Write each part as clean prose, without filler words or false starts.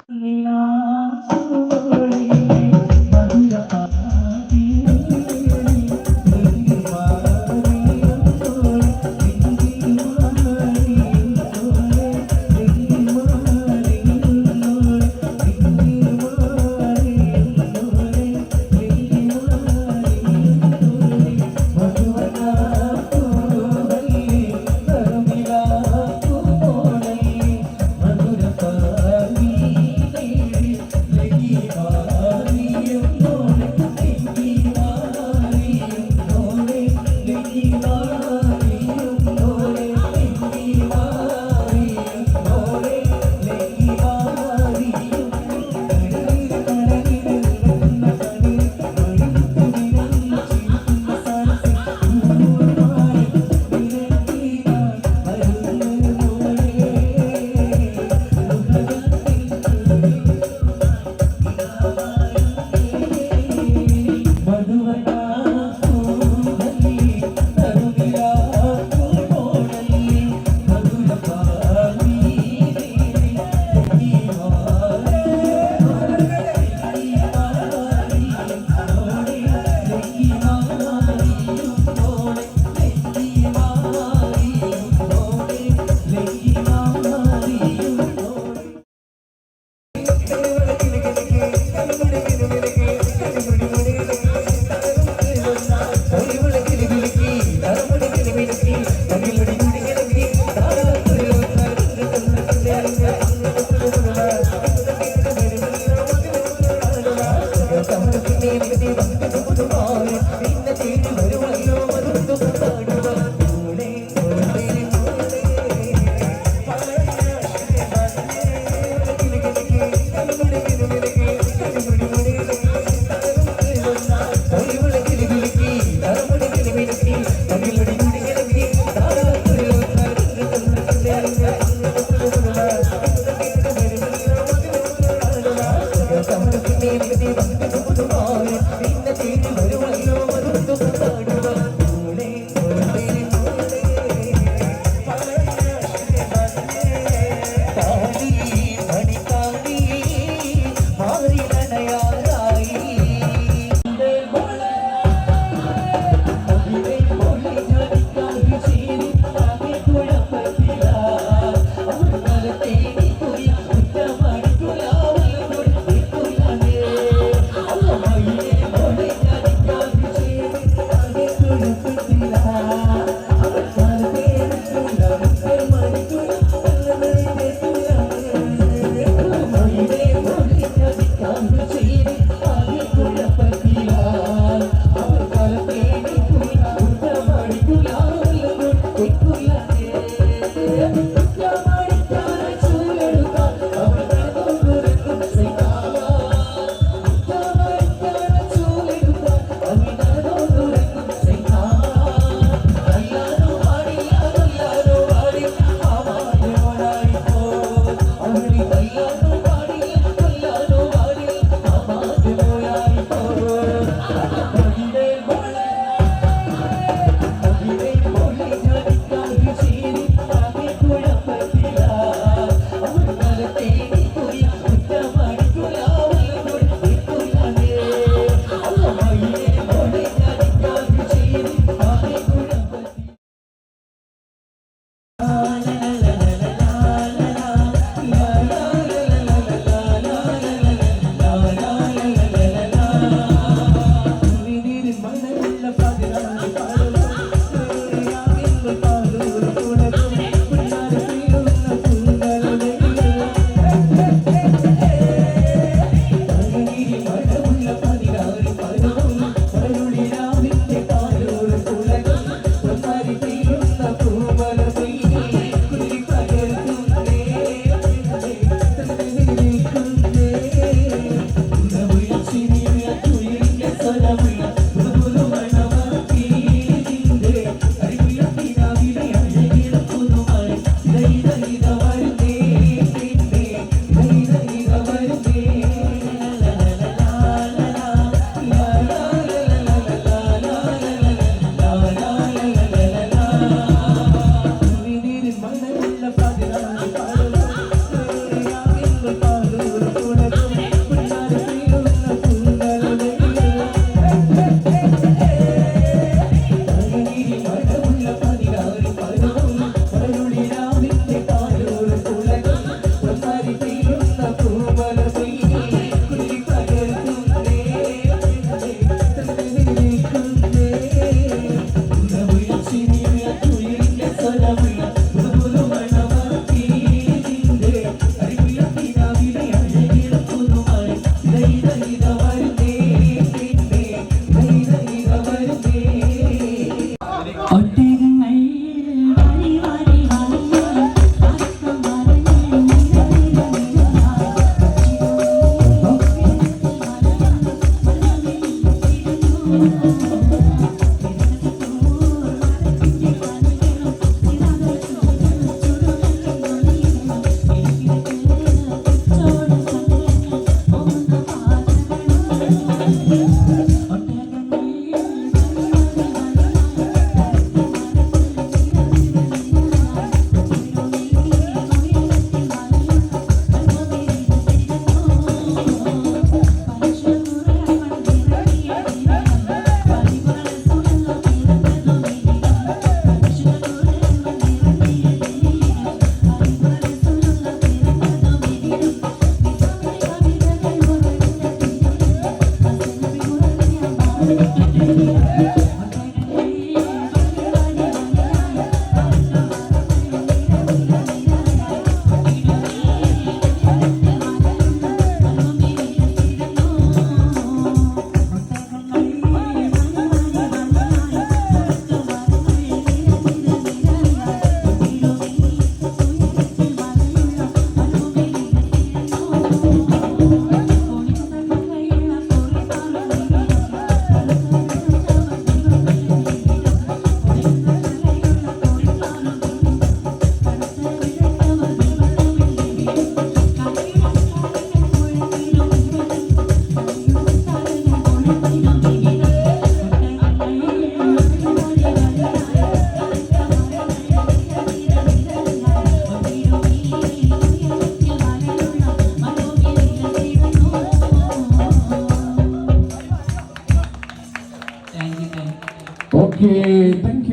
Madurai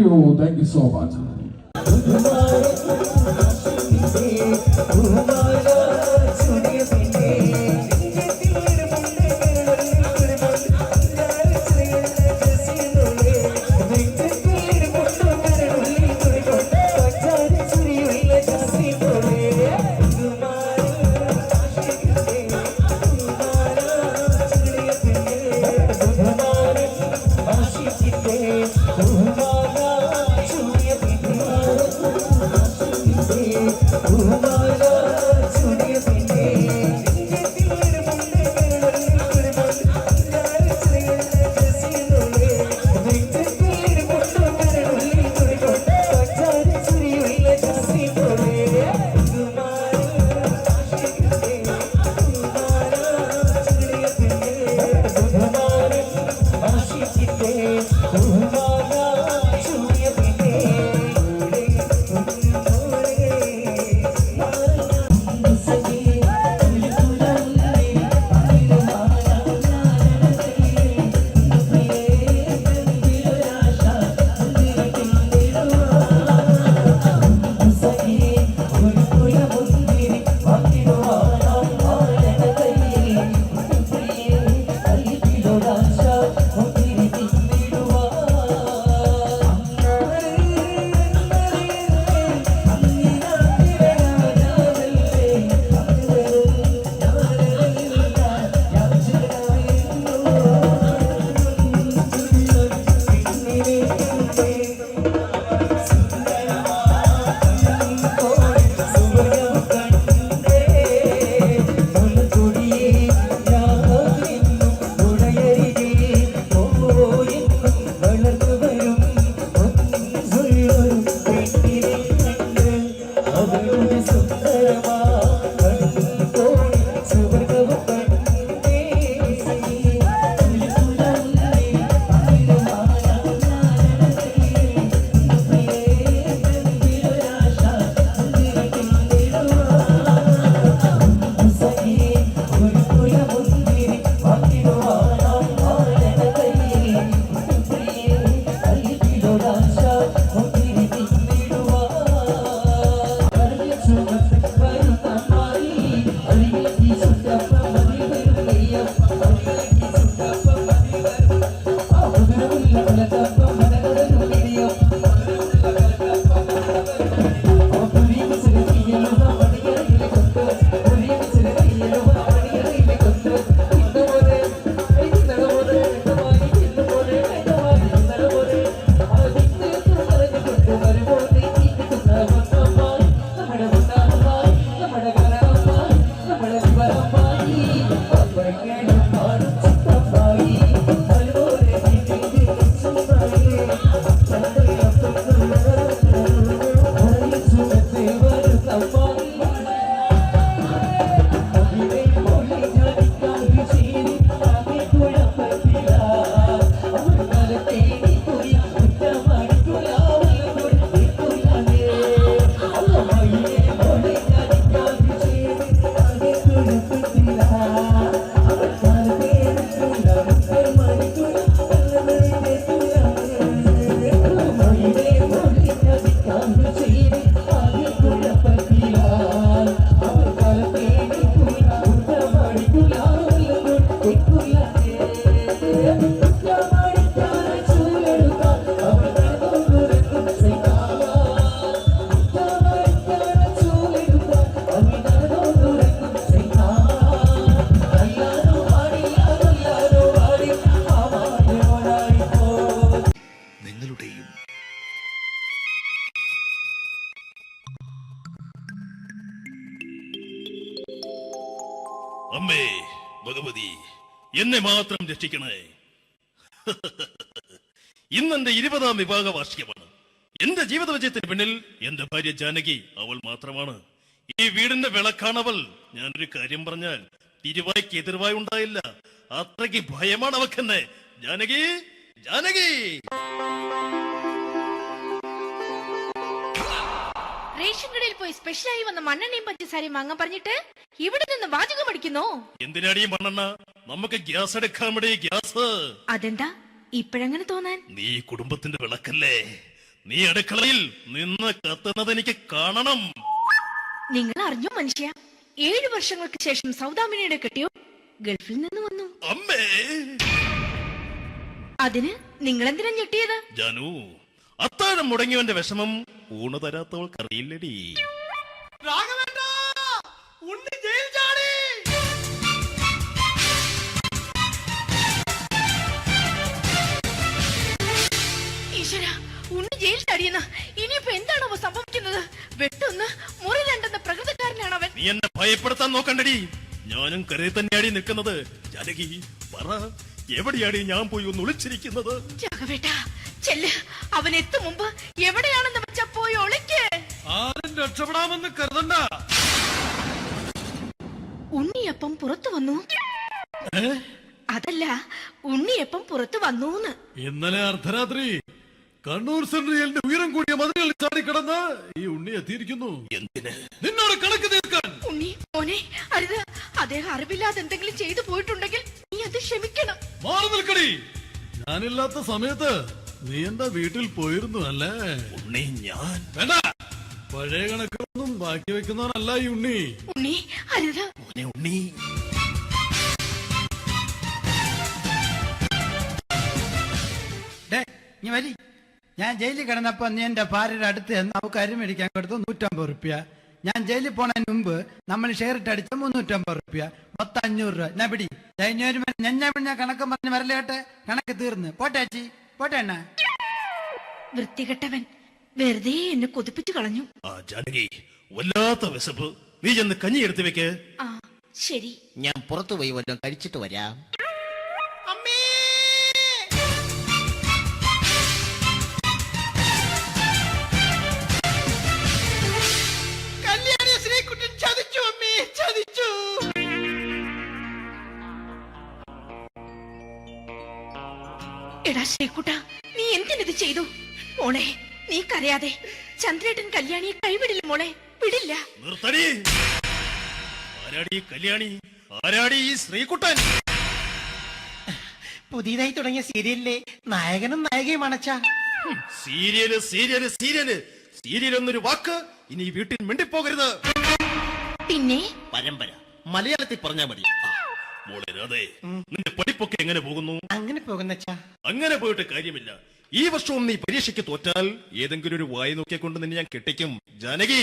Thank you so much. അമ്മേ ഭഗവതി, എന്നെ മാത്രം രക്ഷിക്കണേ. ഇന്നെന്റെ 20ാം വിവാഹ വാർഷികമാണ്. എന്റെ ജീവിത വിജയത്തിന് പിന്നിൽ എന്റെ ഭാര്യ ജാനകി അവൾ മാത്രമാണ്. ഈ വീടിന്റെ വിളക്കാണവൾ. ഞാനൊരു കാര്യം പറഞ്ഞാൽ തിരുവായ്ക്ക് എതിർവായി ഉണ്ടായില്ല. അത്രയ്ക്ക് ഭയമാണ് അവക്കെന്നെ. ജാനകി, ജാനകി. റേഷൻ കടയിൽ പോയി സ്പെഷ്യലായി വന്ന മണ്ണെണ്ണയും പഞ്ചസാരയും വാങ്ങാൻ പറഞ്ഞിട്ട് ഇവിടെ നിന്ന് വാചകം അടിക്കുന്നു. എന്തിനാടി മണ്ണെണ്ണ? നമുക്ക് ഗ്യാസ് എടുക്കാൻ വേണ്ടി. ഗ്യാസ്. അതെന്താ ഇപ്പഴങ്ങനെ തോന്നാൻ? നീ കുടുംബത്തിന്റെ വിളക്കല്ലേ. നീ അടുക്കളയിൽ നിന്ന് കത്തുന്നത് എനിക്ക് കാണണം. നിങ്ങൾ അറിഞ്ഞോ മനുഷ്യ, 7 വർഷങ്ങൾക്ക് ശേഷം സൗദാമിനിയുടെ കെട്ടിയോ ഗൾഫിൽ നിന്ന് വന്നു. അമ്മേ, അതിന് നിങ്ങൾ എന്തിനാ ഞെട്ടിയത്? ജാനു, അത്താഴം മുടങ്ങിയവന്റെ വിഷമം ഊണ് തരാത്തവൾക്കറിയില്ലടി. ഈശ്വര, ഉണ്ണി ജയിൽ ചാടിയെന്ന്. ഇനിയിപ്പോ എന്താണോ സംഭവിക്കുന്നത്? വെട്ടൊന്ന് മുറി രണ്ടെന്ന പ്രകൃതക്കാരനാണ് അവൻ. നീ എന്നെ ഭയപ്പെടുത്താൻ നോക്കണ്ടടി. ഞാനും കരയിൽ തന്നെയാടി നിൽക്കുന്നത്. ജാനകി, പറ, എവിടെയാടി ഞാൻ പോയി ഒന്ന് ഒളിച്ചിരിക്കുന്നത്? രാഘവേട്ട, ചെല്ല്. അവൻ എത്തും മുമ്പ് എവിടെയാണെന്ന് വെച്ചാ പോയി ഒളിക്ക്. ആരും രക്ഷപ്പെടാമെന്ന് കരുതണ്ട. ഉണ്ണിയപ്പം പുറത്തു വന്നു. അതല്ല, ഉണ്ണിയപ്പം പുറത്തു വന്നൂന്ന്. ഇന്നലെ അർദ്ധരാത്രി കണ്ണൂർ സെൻട്രലിന്റെ ഉയരം കൂടിയ മതിലുകളിൽ ചാടിക്കിടന്ന് ഈ ഉണ്ണി എത്തിയിരിക്കുന്നു. എന്തിന്? നിന്നോട് കണക്ക് തീർക്കാൻ. ഉണ്ണി മോനെ, അരുത്. അദ്ദേഹം അറിവില്ലാതെ എന്തെങ്കിലും ചെയ്തു പോയിട്ടുണ്ടെങ്കിൽ നീ അത് ക്ഷമിക്കണം. മാറി നിൽക്കടി. ഞാനില്ലാത്ത സമയത്ത് നീ എന്താ വീട്ടിൽ പോയിരുന്നു അല്ലേ? ഉണ്ണി, ഞാൻ വേണ്ട. പഴയ കണക്കൊന്നും ബാക്കി വെക്കുന്നവനല്ല ഈ ഉണ്ണി. ഉണ്ണി, അരുത്. മോനെ ഉണ്ണി, നീ വരി. ഞാൻ ജയിലിൽ കിടന്നപ്പോ നീ എന്റെ ഭാര്യയുടെ അടുത്ത് നമുക്ക് അരി മേടിക്കാൻ കൊടുത്തു 150 റുപ്യ. ഞാൻ ജയിലിൽ പോണതിന് മുമ്പ് നമ്മൾ ഷെയർ ഇട്ട് അടിച്ച 350 റുപ്യ, മൊത്തം 500 രൂപ. ഞാൻ പിടി ഞാൻ കണക്ക് പറഞ്ഞ് വരല കേട്ടെ. കണക്ക് തീർന്ന്. പോട്ടെ അച്ചി, പോട്ടെ അണ്ണ. വൃത്തികെട്ടവൻ വെറുതെ എന്നെ കൊതിപ്പിച്ചു കളഞ്ഞു. ആ ജാനകി, വല്ലാത്ത വിശപ്പ്. നീ ചെന്ന് കഞ്ഞി എടുത്തു വെക്ക്. ആ ശരി. ഞാൻ പുറത്തു പോയി വല്ലതും കഴിച്ചിട്ട് വരാം. എടാ ശ്രീകുട്ട, നീ എന്തിനത് ചെയ്തു? മോളെ, നീ കരയാതെ. ചന്ദ്രേട്ടൻ കല്യാണിയെ കൈവിടില്ല മോളെ, വിടില്ല. നിർത്തടി. ആരാടി കല്യാണി? ആരാടി ഈ ശ്രീകുട്ടൻ? പുതിയതായി തുടങ്ങിയ സീരിയലിലെ നായകനും നായികയും അണച്ചാ. സീരിയല് സീരിയല് സീരിയല് സീരിയൽ എന്നൊരു വാക്ക് ഇനി ഈ വീട്ടിൽ മിണ്ടിപ്പോകരുത്. പിന്നെ പരമ്പര മലയാളത്തിൽ പറഞ്ഞാ മതി. മോളെ രാധേ, നിന്റെ പഠിപ്പൊക്കെ എങ്ങനെ പോകുന്നു? അങ്ങനെ പോകുന്നച്ചാ. അങ്ങനെ പോയിട്ട് കാര്യമില്ല. ഈ വർഷവും നീ പരീക്ഷയ്ക്ക് തോറ്റാൽ ഏതെങ്കിലും ഒരു വായി നോക്കിക്കൊണ്ട് നിന്നെ ഞാൻ കെട്ടിക്കും. ജാനകി,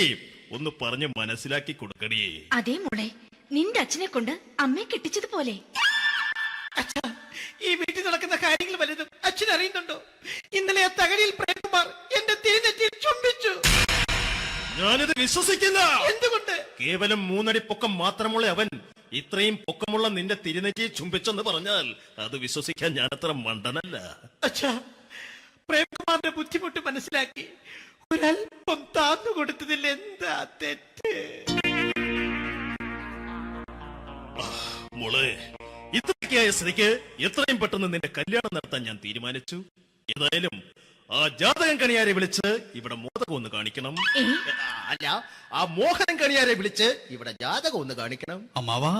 ഒന്ന് പറഞ്ഞ് മനസ്സിലാക്കി കൊടുക്കണേ. അതേ മോളെ, നിന്റെ അച്ഛനെ കൊണ്ട് അമ്മയെ കെട്ടിച്ചതുപോലെ. അച്ഛാ, ഈ വീട്ടിൽ നടക്കുന്ന കാര്യങ്ങൾ വലുതും അച്ഛൻ അറിയുന്നുണ്ടോ? ഇന്നലെ ആ തകഴിയിൽ പ്രേമകുമാർ എന്റെ തിരുനെറ്റിയിൽ ചുംബിച്ചു. ഞാനിത് വിശ്വസിക്കില്ല. എന്തുകൊണ്ട്? കേവലം 3 അടി പൊക്കം മാത്രമുള്ള അവൻ ഇത്രയും പൊക്കമുള്ള നിന്റെ തിരുനെറ്റിയെ ചുംബിച്ചെന്ന് പറഞ്ഞാൽ അത് വിശ്വസിക്കാൻ ഞാൻ അത്ര മണ്ടനല്ല. അച്ഛാ, പ്രേംകുമാറിന്റെ ബുദ്ധിമുട്ട് മനസ്സിലാക്കി ഒരല്പം താന്നു കൊടുത്തതിൽ എന്താ തെറ്റ്? മോളെ, ഇത്രയ്ക്കായ സ്ഥിതിക്ക് എത്രയും പെട്ടെന്ന് നിന്റെ കല്യാണം നടത്താൻ ഞാൻ തീരുമാനിച്ചു. ഏതായാലും ആ ജാതകം കണിയാരെ വിളിച്ച് ഇവിടെ മോദകം ഒന്ന് കാണിക്കണം. അല്ല, ആ മോഹനം കണിയാരെ വിളിച്ച് ഇവിടെ ജാതകം ഒന്ന് കാണിക്കണം. അമ്മാവാ,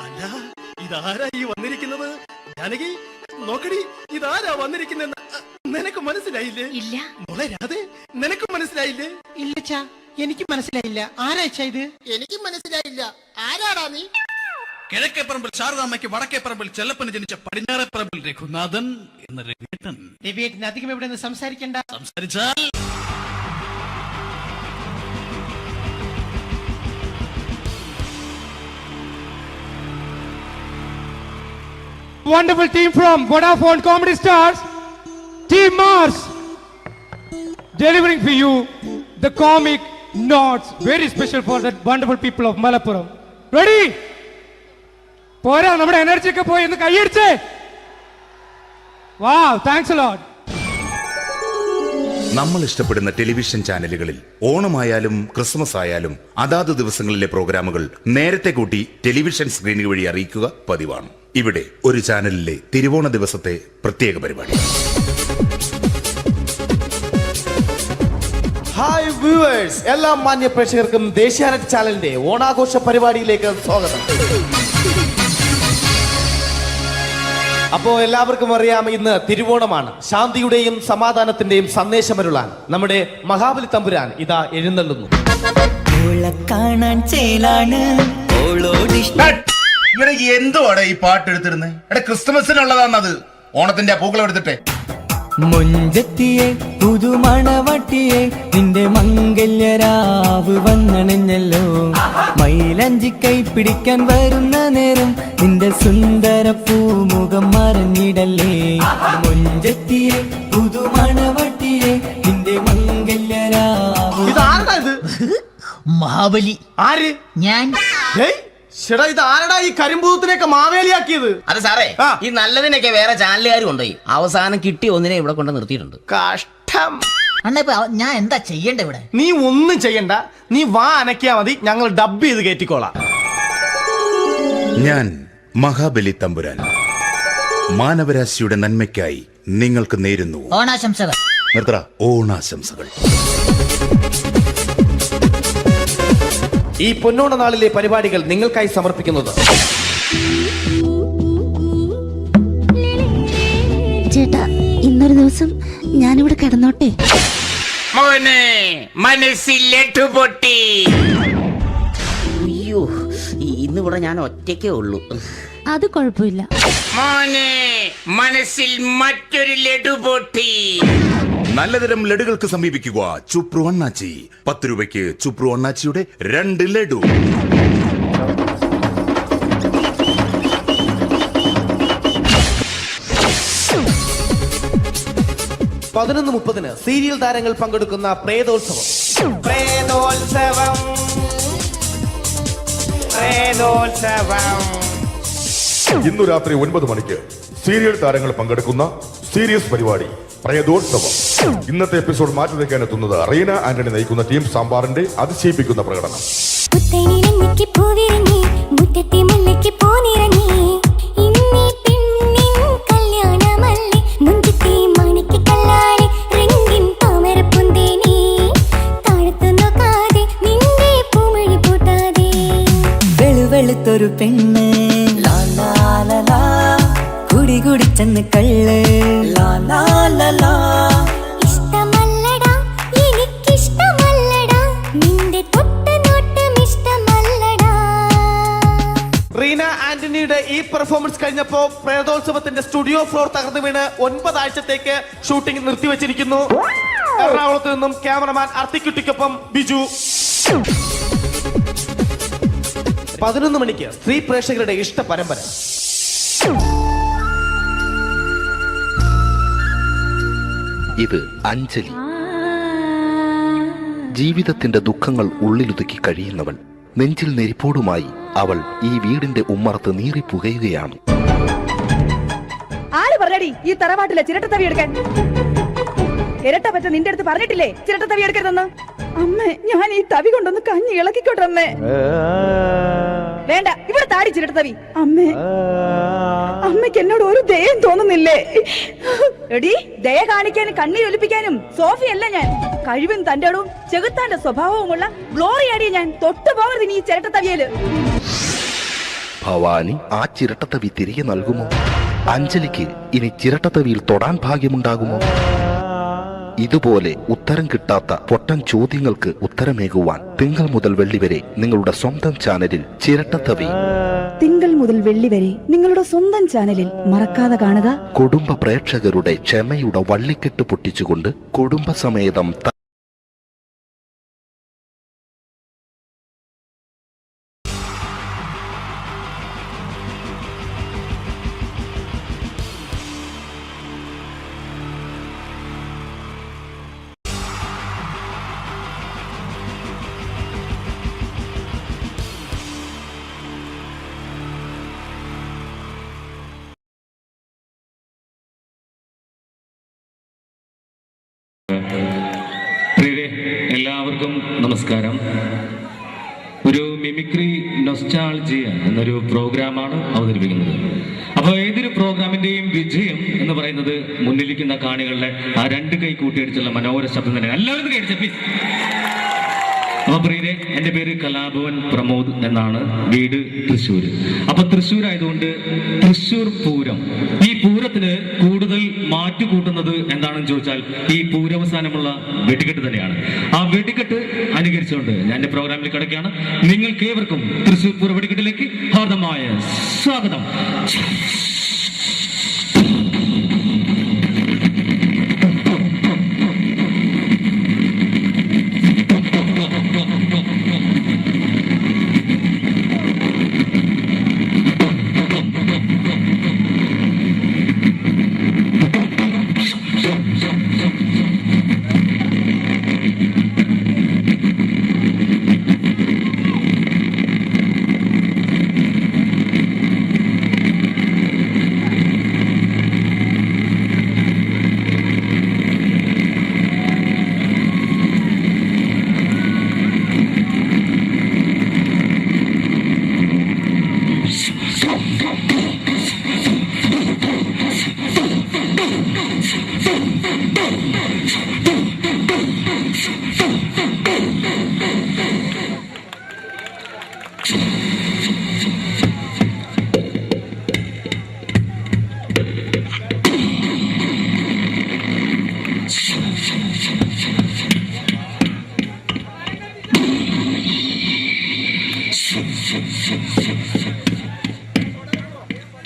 അല്ല, ഇതാരാ ഈ വന്നിരിക്കുന്നത്? ജാനകി, നോക്കടി, ഇതാരാ വന്നിരിക്കുന്നെന്ന് നിനക്ക് മനസ്സിലായില്ലേ? ഇല്ല. മോളെ രാധേ, നിനക്ക് മനസ്സിലായില്ലേ? ഇല്ലച്ചാ, എനിക്ക് മനസ്സിലായില്ല. ആരാച്ചാ ഇത്? എനിക്കും മനസ്സിലായില്ല. ആരാടാ നീ? കിഴക്കേപ്പറമ്പിൽ ശാരദാമ്മയ്ക്ക് വടക്കേപ്പറമ്പിൽ ചെല്ലപ്പന് ജനിച്ച പടിഞ്ഞാറേപ്പറമ്പിൽ രഘുനാഥൻ എന്ന രഘുവേട്ടൻ. രവിയേട്ടൻ അധികം ഇവിടെ നിന്ന് സംസാരിക്കണ്ട. സംസാരിച്ചാൽ Wonderful team from Vodafone Comedy Stars, Team Mars, delivering for you the comic notes, very special for the wonderful people of Malappuram. Ready? പോരാ, നമ്മുടെ എനർജി ഒക്കെ പോയി ഒന്ന് കൈയടിച്ചേ. വാവ്, താങ്ക്സ് എ ലോട്ട്. നമ്മൾ ഇഷ്ടപ്പെടുന്ന ടെലിവിഷൻ ചാനലുകളിൽ ഓണമായാലും ക്രിസ്മസ് ആയാലും അതാത് ദിവസങ്ങളിലെ പ്രോഗ്രാമുകൾ നേരത്തെ കൂട്ടി ടെലിവിഷൻ സ്ക്രീനുകൾ വഴി അറിയിക്കുക പതിവാണ്. ഇവിടെ ഒരു ചാനലിലെ തിരുവോണ ദിവസത്തെ പ്രത്യേക പരിപാടി. ഹായ് വ്യൂവേഴ്സ്, എല്ലാ മാന്യ പ്രേക്ഷകർക്കും ദേശീയാനെറ്റ് ചാനലിന്റെ ഓണാഘോഷ പരിപാടിയിലേക്ക് സ്വാഗതം. അപ്പോ എല്ലാവർക്കും അറിയാം ഇന്ന് തിരുവോണമാണ്. ശാന്തിയുടെയും സമാധാനത്തിന്റെയും സന്ദേശമരുളാൻ നമ്മുടെ മഹാബലി തമ്പുരാൻ ഇതാ എഴുന്നള്ളുന്നു. കാണാൻ ചേലാണ് ഇവിടെ എന്തുവാടെ ഈ പാട്ട് എടുത്തിരുന്നത്? എടാ ക്രിസ്മസിനുള്ളതാണത്. ഓണത്തിന്റെ പൂക്കളം എടുത്തിട്ടെ. മുഞ്ചത്തിയെ പുതുമണവട്ടിയെ നിന്റെ മംഗല്യരാവ് വന്നണഞ്ഞല്ലോ. മൈലഞ്ചി കൈ പിടിക്കാൻ വരുന്ന നേരം നിന്റെ സുന്ദര പൂമുഖം മറഞ്ഞിടല്ലേ. മുഞ്ചത്തിയെ പുതുമണവട്ടിയെ നിന്റെ മംഗല്യരാവ്. ഇതാരടാ ഇത്? മഹാബലി. ആര്? ഞാൻ. ചേട്ടാ ഇത് ആരടാ ഈ കരിമ്പൂത്തിനെയൊക്കെ മാവേലിയാക്കിയത്? അത് സാറേ, ഈ നല്ലതിനൊക്കെ വേറെ ചാനലുകാർ കൊണ്ടുപോയി അവസാനം കിട്ടി ഒന്നിനെ ഇവിടെ കൊണ്ട് നിർത്തിയിട്ടുണ്ട്. കഷ്ടം. അണ്ണ ഇപ്പൊ ഞാൻ എന്താ ചെയ്യണ്ട ഇവിടെ? നീ ഒന്നും ചെയ്യണ്ട, നീ വാ അനക്കിയാ മതി, ഞങ്ങൾ ഡബ് ചെയ്ത് കയറ്റിക്കോളാം. ഞാൻ മഹാബലി തമ്പുരാൻ മാനവരാശിയുടെ നന്മയ്ക്കായി നിങ്ങൾക്ക് നേരുന്നു ഓണാശംസകൾ. നിർത്തറ ഓണാശംസകൾ. ഈ പൊന്നോണ നാളിലെ പരിപാടികൾ നിങ്ങൾക്കായി സമർപ്പിക്കുന്നത് ചേട്ടാ, ഇന്നൊരു ദിവസം ഞാനിവിടെ കിടന്നോട്ടെ. മോനെ മനസ്സിലെട്ടു പൊട്ടി. അയ്യോ, ഇന്നിവിടെ ഞാൻ ഒറ്റയ്ക്കേ ഉള്ളൂ. അത് കുഴപ്പമില്ല. മോനെ മനസ്സിൽ മറ്റൊരു ലഡു പൊട്ടി. നല്ലതരം ലഡുകൾക്ക് സമീപിക്കുക ചുപ്രു അണ്ണാച്ചി. 10 രൂപയ്ക്ക് ചുപ്രു അണ്ണാച്ചിയുടെ 2 ലഡു. പതിനൊന്ന് 30 സീരിയൽ താരങ്ങൾ പങ്കെടുക്കുന്ന പ്രേതോത്സവം. പ്രേതോത്സവം, പ്രേതോത്സവം. ഇന്നു രാത്രി 9 മണിക്ക് സീരിയൽ താരങ്ങൾ പങ്കെടുക്കുന്ന സീരിയസ് പരിപാടി പ്രേതോത്സവം. ഇന്നത്തെ എപ്പിസോഡ് മാറ്റി വയ്ക്കാൻ എത്തുന്നത് റീന ആന്റണി നയിക്കുന്ന ടീം സാമ്പാറിന്റെ അതിശയിപ്പിക്കുന്ന പ്രകടനം. വെളുത്തൊരു പെണ്ണ് കുടി കുടിച്ചെന്ന് കള്ള്. ഇഷ്ടമല്ലടാ, എനിക്കിഷ്ടമല്ലടാ, നിന്റെ തൊട്ടനോട്ടം ഇഷ്ടമല്ലടാ. റീന ആന്റണിയുടെ ഈ പെർഫോമൻസ് കഴിഞ്ഞപ്പോ പ്രേതോത്സവത്തിന്റെ സ്റ്റുഡിയോ ഫ്ലോർ തകർന്നു വീണ് 9 ആഴ്ചത്തേക്ക് ഷൂട്ടിംഗ് നിർത്തിവെച്ചിരിക്കുന്നു. എറണാകുളത്ത് നിന്നും ക്യാമറമാൻ അർത്തിക്കുട്ടിക്കൊപ്പം ബിജു. 11 മണിക്ക് സ്ത്രീ പ്രേക്ഷകരുടെ ഇഷ്ട പരമ്പര. ഇത് അഞ്ജലി. ജീവിതത്തിന്റെ ദുഃഖങ്ങൾ ഉള്ളിലൊതുക്കി കഴിയുന്നവൾ. നെഞ്ചിൽ നെരിപ്പോടുമായി അവൾ ഈ വീടിന്റെ ഉമ്മറത്ത് നീറിപ്പുകയുകയാണ്. ആര് പറഞ്ഞടി ഈ തറവാട്ടിലെ ചിരട്ട തവി എടുക്കാൻ? ഇരട്ട പറ്റ നിന്റെ അടുത്ത് പറഞ്ഞിട്ടില്ലേ ചിരട്ട തവി എടുക്കരുതെന്ന്? അമ്മേ, ഞാൻ ഈ തവി കൊണ്ടൊന്ന് കഞ്ഞി ഇളക്കിക്കോട്ടെ അമ്മേ. വേണ്ട, ഇവിടെ താടി ചിരട്ട തവി. അമ്മേ, അമ്മയ്ക്ക് എന്നോട് ഒരു ദയം തോന്നുന്നില്ലേ? എടി, ദയ കാണിക്കാനും കണ്ണീർ ഒലിപ്പിക്കാനും സോഫിയല്ല ഞാൻ. കഴിവും തന്റെ ഇടവും ചെകുത്താന്റെ സ്വഭാവവുമുള്ള ഗ്ലോറിയാടിയ ഞാൻ. തൊട്ടു പോകരുത് നീ ചിരട്ട തവിയല്. ഭവാനി ആ ചിരട്ടത്തവി തിരികെ നൽകുമോ? അഞ്ജലിക്ക് ഇനി ചിരട്ടത്തവിയിൽ തൊടാൻ ഭാഗ്യമുണ്ടാകുമോ? ഇതുപോലെ ഉത്തരം കിട്ടാത്ത പൊട്ടൻ ചോദ്യങ്ങൾക്ക് ഉത്തരമേകുവാൻ തിങ്കൾ മുതൽ വെള്ളി വരെ നിങ്ങളുടെ സ്വന്തം ചാനലിൽ ചിരട്ടത്തവി. തിങ്കൾ മുതൽ വെള്ളി വരെ നിങ്ങളുടെ സ്വന്തം ചാനലിൽ മറക്കാതെ കാണുക. കുടുംബ പ്രേക്ഷകരുടെ ക്ഷമയുടെ വള്ളിക്കെട്ട് പൊട്ടിച്ചുകൊണ്ട് കുടുംബസമേതം എല്ലാവർക്കും നമസ്കാരം. ഒരു മിമിക്രി നൊസ്റ്റാൾജിയ എന്നൊരു പ്രോഗ്രാമാണ് അവതരിപ്പിക്കുന്നത്. അപ്പോൾ ഏതൊരു പ്രോഗ്രാമിന്റെയും വിജയം എന്ന് പറയുന്നത് മുന്നിലിരിക്കുന്ന കാണികളുടെ ആ 2 കൈ കൂട്ടിയടിച്ചുള്ള മനോഹര ശബ്ദം തന്നെ. എല്ലാവരും കഴിച്ച പ്ലീസ്. അപ്പൊ പ്രിയരെ, എന്റെ പേര് കലാഭവൻ പ്രമോദ് എന്നാണ്, വീട് തൃശ്ശൂർ. അപ്പൊ തൃശ്ശൂർ ആയതുകൊണ്ട് തൃശ്ശൂർ പൂരം, ഈ പൂരത്തിന് കൂടുതൽ മാറ്റുകൂട്ടുന്നത് എന്താണെന്ന് ചോദിച്ചാൽ ഈ പൂരവസാനമുള്ള വെടിക്കെട്ട് തന്നെയാണ്. ആ വെടിക്കെട്ട് അനുകരിച്ചുകൊണ്ട് ഞാൻ എന്റെ പ്രോഗ്രാമിൽ കിടക്കുകയാണ്. നിങ്ങൾക്ക് ഏവർക്കും തൃശ്ശൂർ പൂര വെടിക്കെട്ടിലേക്ക് ഹാർദമായ സ്വാഗതം.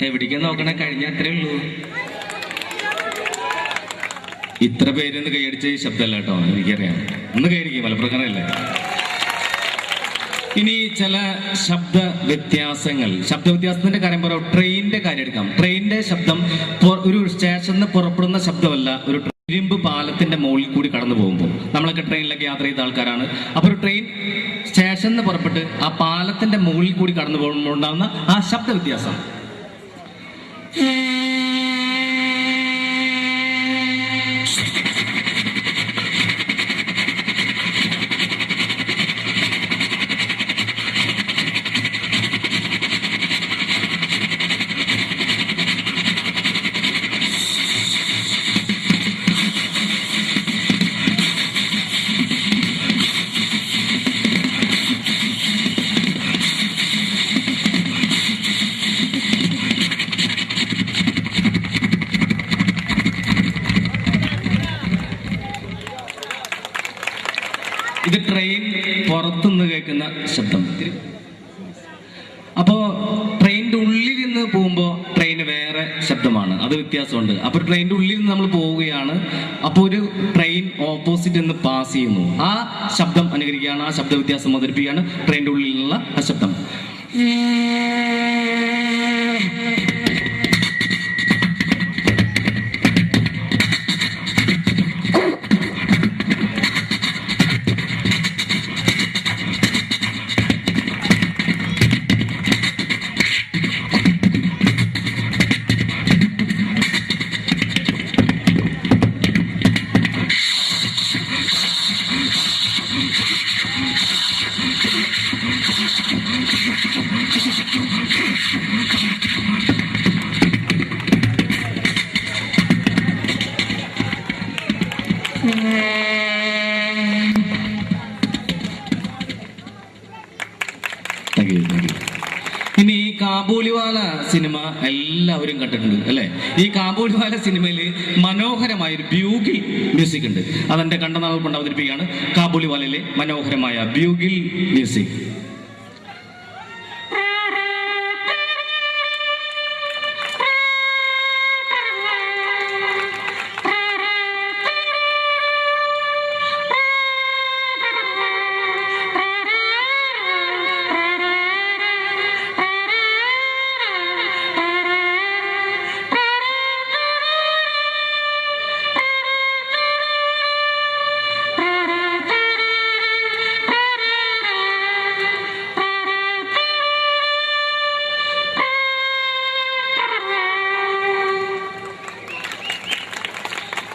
എവിടേക്കാ നോക്കണേ? കഴിഞ്ഞ അത്രേ ഉള്ളൂ. ഇത്ര പേരൊന്ന് കൈയടിച്ച് ശബ്ദമല്ല കേട്ടോ, എനിക്കറിയാം. ഒന്ന് കൈയടിക്കും, മലപ്രകാരമല്ലേ. ഇനി ചില ശബ്ദ വ്യത്യാസത്തിന്റെ കാര്യം പറയാം. ട്രെയിനിന്റെ കാര്യം എടുക്കാം. ട്രെയിനിന്റെ ശബ്ദം ഒരു സ്റ്റേഷനിൽ നിന്ന് പുറപ്പെടുന്ന ശബ്ദമല്ല, ഒരു ഇരുമ്പ് പാലത്തിന്റെ മുകളിൽ കൂടി കടന്നു പോകുമ്പോൾ. നമ്മളൊക്കെ ട്രെയിനിലൊക്കെ യാത്ര ചെയ്ത ആൾക്കാരാണ്. അപ്പൊ ഒരു ട്രെയിൻ സ്റ്റേഷനിൽ നിന്ന് പുറപ്പെട്ട് ആ പാലത്തിന്റെ മുകളിൽ കൂടി കടന്നു പോകുമ്പോൾ ഉണ്ടാകുന്ന ആ ശബ്ദ വ്യത്യാസം. ഇത് ട്രെയിൻ പുറത്തുനിന്ന് കേൾക്കുന്ന ശബ്ദം. അപ്പോ ട്രെയിനിന്റെ ഉള്ളിൽ നിന്ന് പോകുമ്പോൾ ട്രെയിന് വേറെ ശബ്ദമാണ്, അത് വ്യത്യാസമുണ്ട്. അപ്പൊ ട്രെയിനിന്റെ ഉള്ളിൽ നിന്ന് നമ്മൾ പോവുകയാണ്, അപ്പോൾ ഒരു ട്രെയിൻ ഓപ്പോസിറ്റ് നിന്ന് പാസ് ചെയ്യുന്നു, ആ ശബ്ദം അനുകരിക്കുകയാണ്, ആ ശബ്ദ വ്യത്യാസം അവതരിപ്പിക്കുകയാണ് ട്രെയിനിന്റെ ഉള്ളിൽ നിന്നുള്ള ആ ശബ്ദം. ഇനി ഈ കാബൂളിവാല സിനിമ എല്ലാവരും കണ്ടിട്ടുണ്ട് അല്ലെ? ഈ കാബൂളിവാല സിനിമയിൽ മനോഹരമായ ഒരു ബ്യൂഗിൽ മ്യൂസിക് ഉണ്ട്. അതെന്റെ കണ്ടനാൾ കൊണ്ട് അവതരിപ്പിക്കുകയാണ് കാബൂളിവാലയിലെ മനോഹരമായ ബ്യൂഗിൽ മ്യൂസിക്.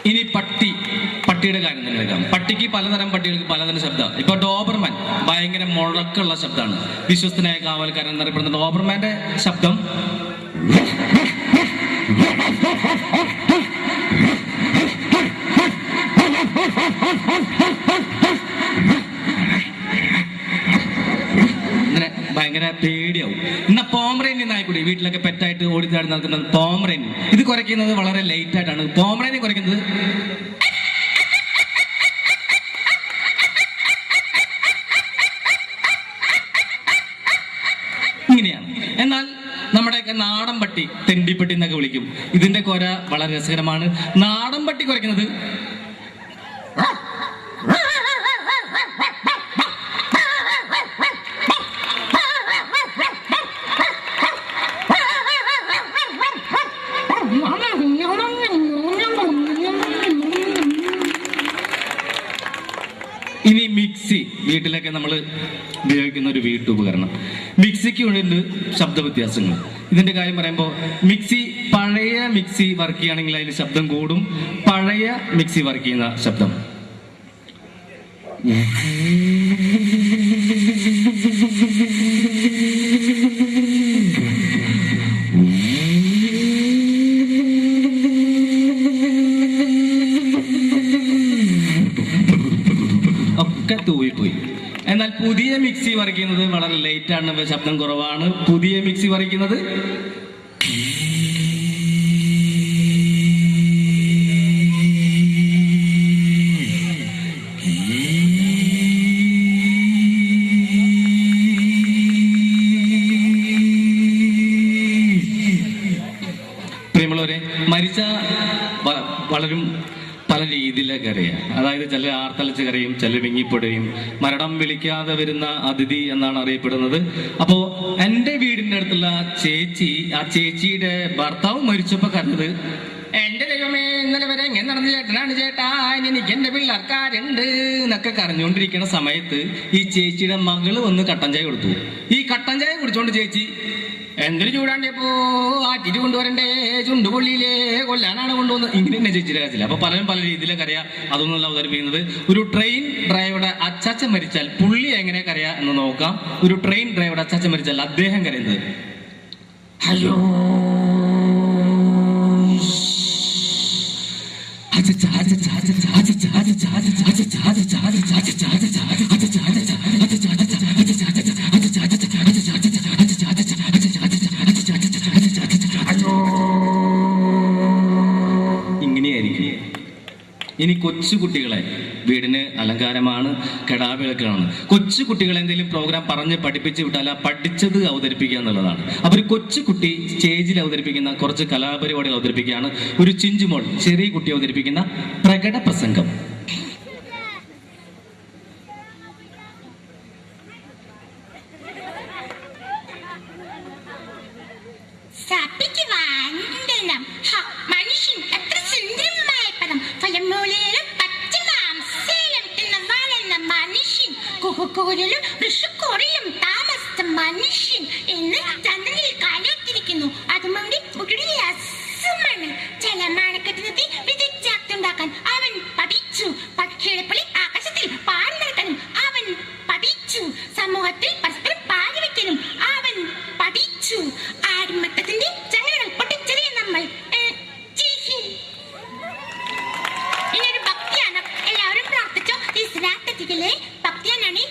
ഇനി പട്ടിയുടെ കാര്യം തന്നെ എടുക്കാം. പട്ടിക്ക് പലതരം പട്ടികൾക്ക് പലതരം ശബ്ദം. ഇപ്പൊ ഡോബർമാൻ ഭയങ്കര മുഴക്കമുള്ള ശബ്ദമാണ്. വിശ്വസ്തനായ കാവൽക്കാരൻ എന്നറിയപ്പെടുന്ന ഡോബർമാന്റെ ശബ്ദം ഭയങ്കര പേടിയാവും. എന്നാ പോമറേനിയൻ നായ്ക്കുട്ടി വീട്ടിലൊക്കെ പെറ്റായിട്ട് ഓടിച്ചാടി നടക്കുന്ന പോമറേനിയൻ ഇത് കുറയ്ക്കുന്നത് വളരെ ലേറ്റ് ആയിട്ടാണ്. പോമറേനിയൻ കുറയ്ക്കുന്നത് ഇങ്ങനെയാണ്. എന്നാൽ നമ്മുടെയൊക്കെ നാടൻ പട്ടി തെണ്ടിപ്പട്ടി എന്നൊക്കെ വിളിക്കും. ഇതിന്റെ കൊര വളരെ രസകരമാണ്. നാടൻ പട്ടി കുറയ്ക്കുന്നത് ഇനി മിക്സി വീട്ടിലൊക്കെ നമ്മൾ ഉപയോഗിക്കുന്ന ഒരു വീട്ടുപകരണം. മിക്സിക്ക് ഉണ്ട് ശബ്ദ വ്യത്യാസങ്ങൾ. ഇതിന്റെ കാര്യം പറയുമ്പോൾ മിക്സി പഴയ മിക്സി വർക്ക് ചെയ്യുകയാണെങ്കിൽ അതിൽ ശബ്ദം കൂടും. പഴയ മിക്സി വർക്ക് ചെയ്യുന്ന ശബ്ദം ഒക്കെ തൂവിപ്പോയി. എന്നാൽ പുതിയ മിക്സി വർക്ക് ചെയ്യുന്നത് വളരെ ലേറ്റ് ആണ്, ശബ്ദം കുറവാണ്. പുതിയ മിക്സി വർക്ക് ചെയ്യുന്നത് പ്രിയമുള്ളവരെ, മരിച്ച വളരും പല രീതിയിലൊക്കെ അറിയാം. അതായത് ചില ആർത്തലച്ച് കരയും, ചില വിങ്ങിപ്പൊടയും. മരണം വിളിക്കാതെ വരുന്ന അതിഥി എന്നാണ് അറിയപ്പെടുന്നത്. അപ്പോ എന്റെ വീടിന്റെ അടുത്തുള്ള ആ ചേച്ചിയുടെ ഭർത്താവ് മരിച്ചപ്പോ കണ്ടത്, എന്റെ ദൈവമേ ഇന്നലെ വരെ എങ്ങനെ നടന്ന ചേട്ടനാണ് ചേട്ടാ, എനിക്ക് എന്റെ പിള്ളേർക്കാരുണ്ട് എന്നൊക്കെ കരഞ്ഞുകൊണ്ടിരിക്കുന്ന സമയത്ത് ഈ ചേച്ചിയുടെ മകള് വന്ന് കട്ടൻ ചായ കൊടുത്തു. ഈ കട്ടൻ ചായ കുടിച്ചോണ്ട് ചേച്ചി എന്തൊരു ചൂടാണ്ടിയപ്പോ ആറ്റിട്ട് കൊണ്ടുവരണ്ടേ, ചുണ്ടുപൊള്ളിയിലേ കൊല്ലാനാണ് കൊണ്ടുവന്ന് ഇങ്ങനെ തന്നെ ചേച്ചിയുടെ കാര്യത്തില്ല. അപ്പൊ പലരും പല രീതിയിലൊക്കെ അറിയാം. അതൊന്നുമല്ല അവതരിപ്പിക്കുന്നത്. ഒരു ട്രെയിൻ ഡ്രൈവറുടെ അച്ചാച്ചൻ മരിച്ചാൽ പുള്ളി എങ്ങനെ കരയാ എന്ന് നോക്കാം. ഒരു ട്രെയിൻ ഡ്രൈവറുടെ അച്ചാച്ചൻ മരിച്ചാൽ അദ്ദേഹം കരയുന്നത് ഹലോ ഇങ്ങനെയായിരിക്കും. ഇനി കൊച്ചുകുട്ടികളെ വീടിന് അലങ്കാരമാണ്, കെടാവിളക്കാണ്. കൊച്ചുകുട്ടികളെ എന്തെങ്കിലും പ്രോഗ്രാം പറഞ്ഞ് പഠിപ്പിച്ച് വിട്ടാൽ ആ പഠിച്ചത് അവതരിപ്പിക്കുക എന്നുള്ളതാണ്. അപ്പൊ ഒരു കൊച്ചുകുട്ടി സ്റ്റേജിൽ അവതരിപ്പിക്കുന്ന കുറച്ച് കലാപരിപാടികൾ അവതരിപ്പിക്കുകയാണ്. ഒരു ചിഞ്ചുമോൾ ചെറിയ കുട്ടി അവതരിപ്പിക്കുന്ന പ്രകട പ്രസംഗം. മനുഷ്യൻ എത്ര സുന്ദരമായ പദം, ഫലമൂലയിലും മനുഷ്യൻ, കുഹുക്കൂരിലും ഋഷുക്കൂറിലും താമസിച്ച മനുഷ്യൻ എന്ന് ചന്ദ്രനിൽ കാലോത്തിരിക്കുന്നു. അതുകൊണ്ട് അസുമാണ് ജലമാനക്കെട്ടിനെത്തി വിദ്യുച്ഛക്തിയുണ്ടാക്കാൻ അവൻ പഠിച്ചു. പക്ഷിയുടെ പോലെ ആകാശത്തിൽ പാറി നടക്കാനും അവൻ പഠിച്ചു. സമൂഹത്തിൽ പരസ്പരം പാരി വയ്ക്കാനും അവൻ പഠിച്ചു. ആടുമട്ടത്തിന്റെ ചങ്ങലകൾ പൊട്ടിച്ചെറിയ നമ്മൾ ഇനിയൊരു ഭക്തിയാണ്. എല്ലാവരും പ്രാർത്ഥിച്ചോ. ഈ സ്നാത്തത്തിലെ ഭക്തിയാനാണ്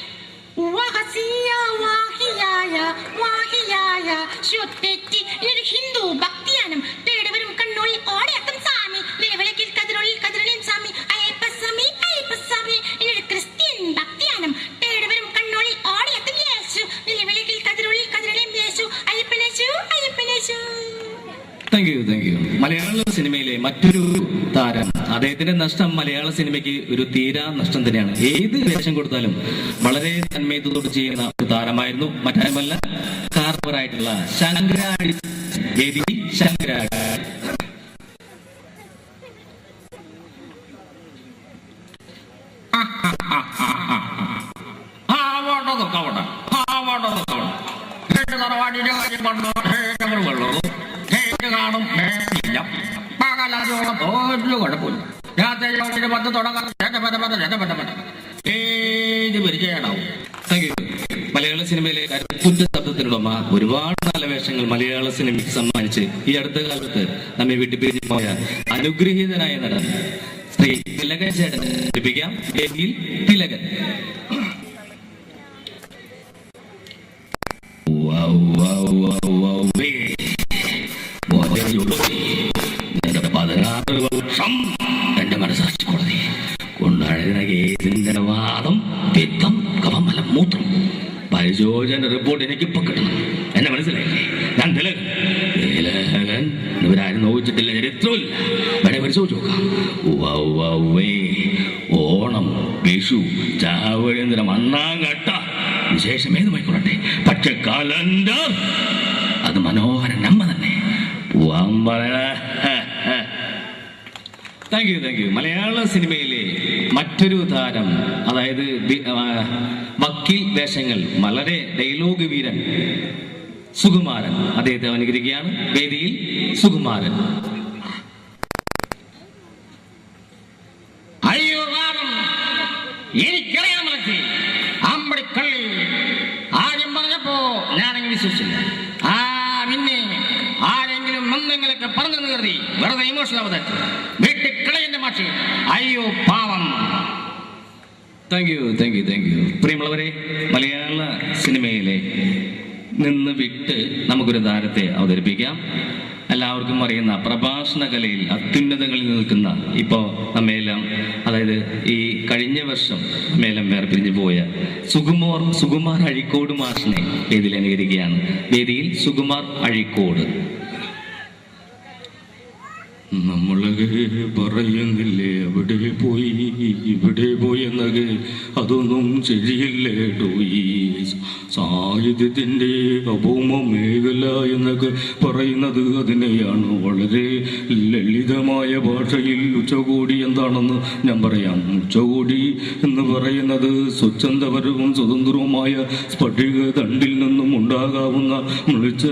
ഇതൊരു ഹിന്ദു ഭക്തിയാനം. തേടവരും കണ്ണുള്ളിൽ ഓടയത്തും സ്വാമി, നിലവിളക്കിൽ കതിരൊള്ളിൽ കതിരൊളിയും സ്വാമി, അയ്യപ്പസ്വാമി അയ്യപ്പസ്വാമി. ഇതൊരു ക്രിസ്ത്യൻ ഭക്തിയാനം. തേടവരും കണ്ണുള്ളിൽ ഓടയത്തും യേശു, നിലവിളക്കിൽ കതിരൊള്ളിൽ കതിരൊളിയും യേശു, അയ്യപ്പനേശു അയ്യപ്പനേശു. Thank you. മലയാള സിനിമയിലെ മറ്റൊരു താരം, അദ്ദേഹത്തിന്റെ നഷ്ടം മലയാള സിനിമയ്ക്ക് ഒരു തീരാ നഷ്ടം തന്നെയാണ്. ഏത് വേഷം കൊടുത്താലും വളരെ തന്മയത്തോട് ചെയ്യുന്ന ഒരു താരമായിരുന്നു. മറ്റാരുമല്ല, കാർവറായിട്ടുള്ള ശങ്കരാടി ദേവി. ശങ്കരാടി കാണും ഒരു കുഴപ്പമില്ല. മലയാള സിനിമയിലെ കരുത്തുറ്റ ശബ്ദത്തിനുടമ ഒരുപാട് നല്ല വേഷങ്ങൾ മലയാള സിനിമയ്ക്ക് സമ്മാനിച്ച് ഈ അടുത്ത കാലത്ത് നമ്മെ വിട്ടുപിരിഞ്ഞു പോയ അനുഗ്രഹീതനായ നടൻ ശ്രീ തിലകൻ ചേട്ടൻ ലഭിക്കാം. തിലകൻ ജോർജന്റെ റിപ്പോർട്ട് എനിക്ക് ഇപ്പൊ കിട്ടണം. എന്നെ മനസ്സിലായില്ലേ? ഞാൻ തിലകൻ. തിലകൻ ഇവരാരും നോക്കിച്ചിട്ടില്ല, ചരിത്രമില്ല. വേണേ പരിശോധിച്ച് നോക്കാം. ഓണം, വിഷു, ചാവഴേന്ദ്രം, അണ്ണാങ്കട്ട, വിശേഷം ഏതുമായിക്കൊള്ളട്ടെ, പക്ഷെ കലണ്ടർ അത് മനോഹര നമ്മ തന്നെ. Thank you. മലയാള സിനിമയിലെ മറ്റൊരു താരം, അതായത് വക്കീൽ വേഷങ്ങൾ, വളരെ ഡയലോഗ് വീരൻ സുകുമാരൻ, അദ്ദേഹത്തെ അനുകരിക്കുകയാണ്. വേദിയിൽ സുകുമാരൻ. അയ്യോ വാദം എനിക്കറിയാൻ മനസ്സിൽ അമ്പടിക്കള്ളി ആദ്യം പറഞ്ഞപ്പോ ഞാനെങ്കിൽ വിശ്വസിച്ചില്ല. പിന്നെ ആരെങ്കിലും എന്തെങ്കിലൊക്കെ പറഞ്ഞു കരുതി വെറുതെ ഇമോഷണൽ അവതരിച്ചു വീട്ടിൽ കളയന്റെ മാഷി. അയ്യോ പാവം. Thank you. പ്രിയമുള്ളവരെ, മലയാള സിനിമയിലെ നിന്ന് വിട്ട് നമുക്കൊരു താരത്തെ അവതരിപ്പിക്കാം. എല്ലാവർക്കും അറിയുന്ന പ്രഭാഷണ കലയിൽ അത്യുന്നതങ്ങളിൽ നിൽക്കുന്ന, ഇപ്പോൾ നമ്മയെല്ലാം, അതായത് ഈ കഴിഞ്ഞ വർഷം നമ്മയെല്ലാം വേർപിരിഞ്ഞു പോയ സുകുമാർ അഴീക്കോട് മാഷിനെ വേദിയിൽ അനുകരിക്കുകയാണ്. വേദിയിൽ സുകുമാർ അഴീക്കോട്. നമ്മളെ പറയുന്നില്ലേ അവിടെ പോയി ഇവിടെ പോയി എന്നൊക്കെ, അതൊന്നും ശരിയല്ലേടോ. ഈ സാഹിത്യത്തിൻ്റെ അഭൗമ മേഖല എന്നൊക്കെ പറയുന്നത് അതിനെയാണ്. വളരെ ലളിതമായ ഭാഷയിൽ ഉച്ചകോടി എന്താണെന്ന് ഞാൻ പറയാം. ഉച്ചകോടി എന്ന് പറയുന്നത് സ്വച്ഛന്തപരവും സ്വതന്ത്രവുമായ സ്ഫടിക തണ്ടിൽ നിന്നും ഉണ്ടാകാവുന്ന മിളിച്ച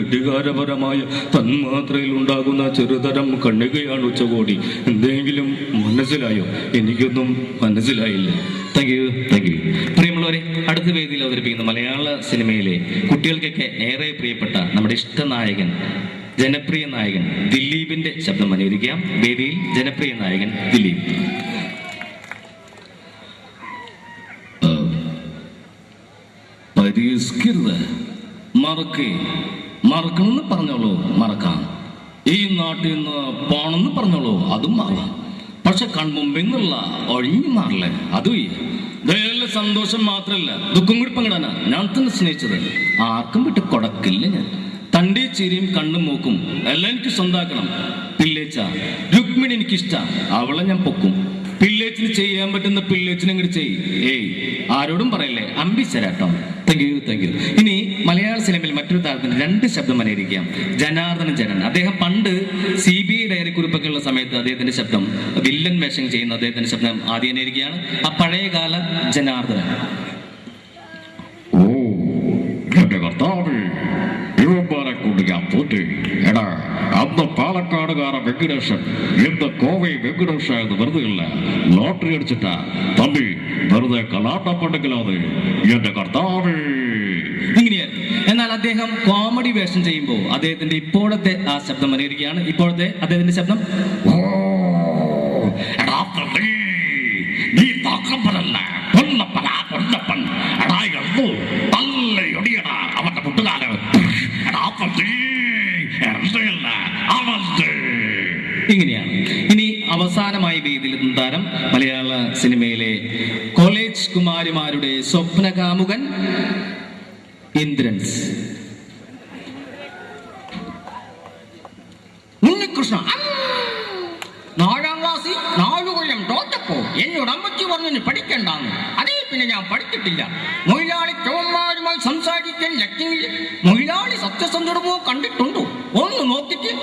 ഘടികാരപരമായ തന്മാത്രയിൽ ഉണ്ടാകുന്ന ചെറുതരം കണ്ണികയാണ് ഉച്ചകോടി. എന്തെങ്കിലും മനസ്സിലായോ? എനിക്കൊന്നും മനസ്സിലായില്ല. Thank you. പ്രിയമുള്ളവരെ, അടുത്ത വേദിയിൽ അവതരിപ്പിക്കുന്ന മലയാള സിനിമയിലെ കുട്ടികൾക്കൊക്കെ ഏറെ പ്രിയപ്പെട്ട നമ്മുടെ ഇഷ്ടനായകൻ, ജനപ്രിയ നായകൻ ദിലീപിന്റെ ശബ്ദം അനുകരിക്കാം. വേദിയിൽ ജനപ്രിയ നായകൻ ദിലീപ്. മറക്കണമെന്ന് പറഞ്ഞോളൂ, മറക്കാം. ഈ നാട്ടിൽ നിന്ന് പോണെന്ന് പറഞ്ഞോളൂ, അതും മാറാം. പക്ഷെ കൺമുമ്പിൽ നിന്നുള്ള ഒഴിഞ്ഞു മാറില്ലേ, അതും ഇതേലെ സന്തോഷം മാത്രമല്ല, ദുഃഖം കൂടി പങ്കിടാനാ ഞാൻ തന്നെ സ്നേഹിച്ചത്. ആർക്കും വിട്ട് കൊടക്കില്ല ഞാൻ. തൻ്റെ ചിരിയും കണ്ണും മൂക്കും എല്ലാം എനിക്ക് സ്വന്താക്കണം. പിള്ളേച്ച രുക്മിണി എനിക്കിഷ്ട, അവളെ ഞാൻ പൊക്കും. പിള്ളേച്ചിന് ചെയ്യാൻ പറ്റുന്ന പിള്ളേച്ചിനെ ഇങ്ങോട്ട് ചെയ്യ്. ആരോടും പറയില്ലേ, അമ്പിച്ചരാട്ടോ. Thank you. ഇനി മലയാള സിനിമയിൽ മറ്റൊരു താരത്തിന് 2 ശബ്ദം അനുകരിക്കാം. ജനാർദ്ദനൻ. അദ്ദേഹം പണ്ട് CBI ഡയറി കുറിപ്പൊക്കെയുള്ള സമയത്ത് അദ്ദേഹത്തിന്റെ ശബ്ദം, വില്ലൻ വേഷം ചെയ്യുന്ന അദ്ദേഹത്തിന്റെ ശബ്ദം ആദ്യം അനുകരിക്കുകയാണ്. ആ പഴയകാല ജനാർദ്ദനൻ. എടാ, അന്ന് പാലക്കാടുകാര വെങ്കടേശൻ ഇന്ന് കോവൈ വെങ്കടേശ എന്ന് വെറുതെ ഇല്ല, ലോട്ടറി അടിച്ചിട്ടാ തമ്പി, വെറുതെ കലാട്ടപ്പണ്ടെങ്കിലാണ് എന്റെ കർത്താവേ. ഇങ്ങനെയായിരുന്നു. എന്നാൽ അദ്ദേഹം കോമഡി വേഷം ചെയ്യുമ്പോൾ അദ്ദേഹത്തിന്റെ ഇപ്പോഴത്തെ ആ ശബ്ദം അനുകരിക്കുകയാണ്. ഇപ്പോഴത്തെ അദ്ദേഹത്തിന്റെ ശബ്ദം, നീ താക്കപ്പനല്ല, പൊന്നപ്പനാ പൊന്നപ്പൻ. എടാ എള്ളു നല്ല ഒടിയടാ അവന്റെ മുട്ടുകാല. ഇങ്ങനെയാണ്. ഇനി അവസാനമായി വേദിയിലെത്തുന്ന താരം മലയാള സിനിമയിലെ കോളേജ് കുമാരിമാരുടെ സ്വപ്നകാമുകൻ ഇന്ദ്രൻസ്. ഉണ്ണികൃഷ്ണ 4ാം ക്ലാസ്സിൽ 4 കൊല്ലം തോറ്റപ്പോ എന്നോട് അമ്മച്ചി പറഞ്ഞു പഠിക്കണ്ടെന്ന്. അതേ പിന്നെ ഞാൻ പഠിച്ചിട്ടില്ല. മൊയിലാളി ചവന്മാരുമായി സംസാരിക്കാൻ ലക്ഷ്മിയിൽ മൊയിലാളി സത്യസന്ധമോ കണ്ടിട്ടുണ്ടോ? ഒന്ന് നോക്കിട്ട്